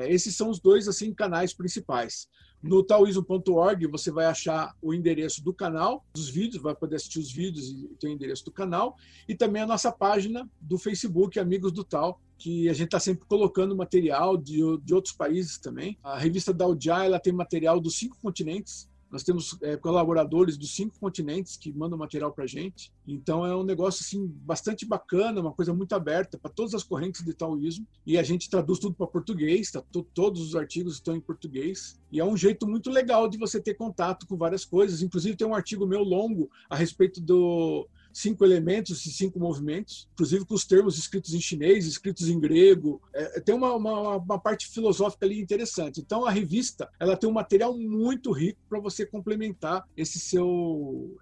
Esses são os dois assim, canais principais. No taoísmo.org você vai achar o endereço do canal, dos vídeos, vai poder assistir os vídeos e tem o endereço do canal, e também a nossa página do Facebook, Amigos do Tao, que a gente está sempre colocando material de outros países também. A revista Daojia, ela tem material dos 5 continentes. Nós temos colaboradores dos 5 continentes que mandam material para a gente. Então é um negócio assim, bastante bacana, uma coisa muito aberta para todas as correntes de taoísmo. E a gente traduz tudo para português, todos os artigos estão em português. E é um jeito muito legal de você ter contato com várias coisas. Inclusive tem um artigo meu longo a respeito do 5 elementos e 5 movimentos, inclusive com os termos escritos em chinês, escritos em grego. Tem uma parte filosófica ali interessante. Então a revista ela tem um material muito rico para você complementar esse seu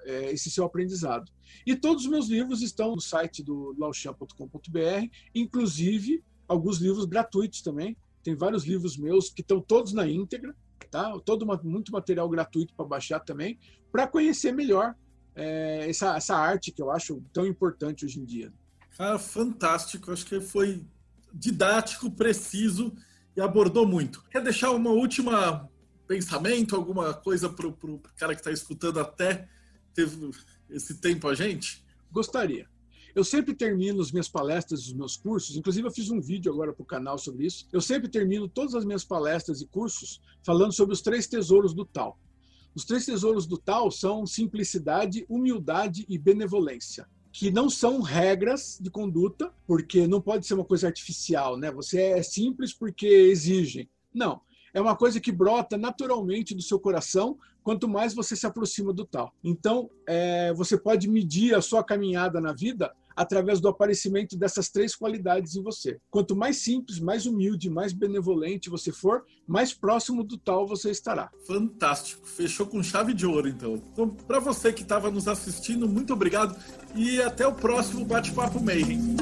aprendizado. E todos os meus livros estão no site do laochan.com.br, inclusive alguns livros gratuitos também. Tem vários livros meus que estão todos na íntegra, tá? Muito material gratuito para baixar também, para conhecer melhor essa arte que eu acho tão importante hoje em dia. Cara, fantástico. Acho que foi didático, preciso e abordou muito. Quer deixar uma última pensamento, alguma coisa para o cara que está escutando até teve esse tempo a gente? Gostaria. Eu sempre termino as minhas palestras e os meus cursos, inclusive eu fiz um vídeo agora para o canal sobre isso. Eu sempre termino todas as minhas palestras e cursos falando sobre os 3 tesouros do Tao. Os 3 tesouros do Tao são simplicidade, humildade e benevolência, que não são regras de conduta, porque não pode ser uma coisa artificial, né? Você é simples porque exigem. Não, é uma coisa que brota naturalmente do seu coração, quanto mais você se aproxima do Tao. Então, você pode medir a sua caminhada na vida através do aparecimento dessas 3 qualidades em você. Quanto mais simples, mais humilde, mais benevolente você for, mais próximo do Tao você estará. Fantástico. Fechou com chave de ouro, então. Então, para você que estava nos assistindo, muito obrigado e até o próximo Bate-Papo Mayhem.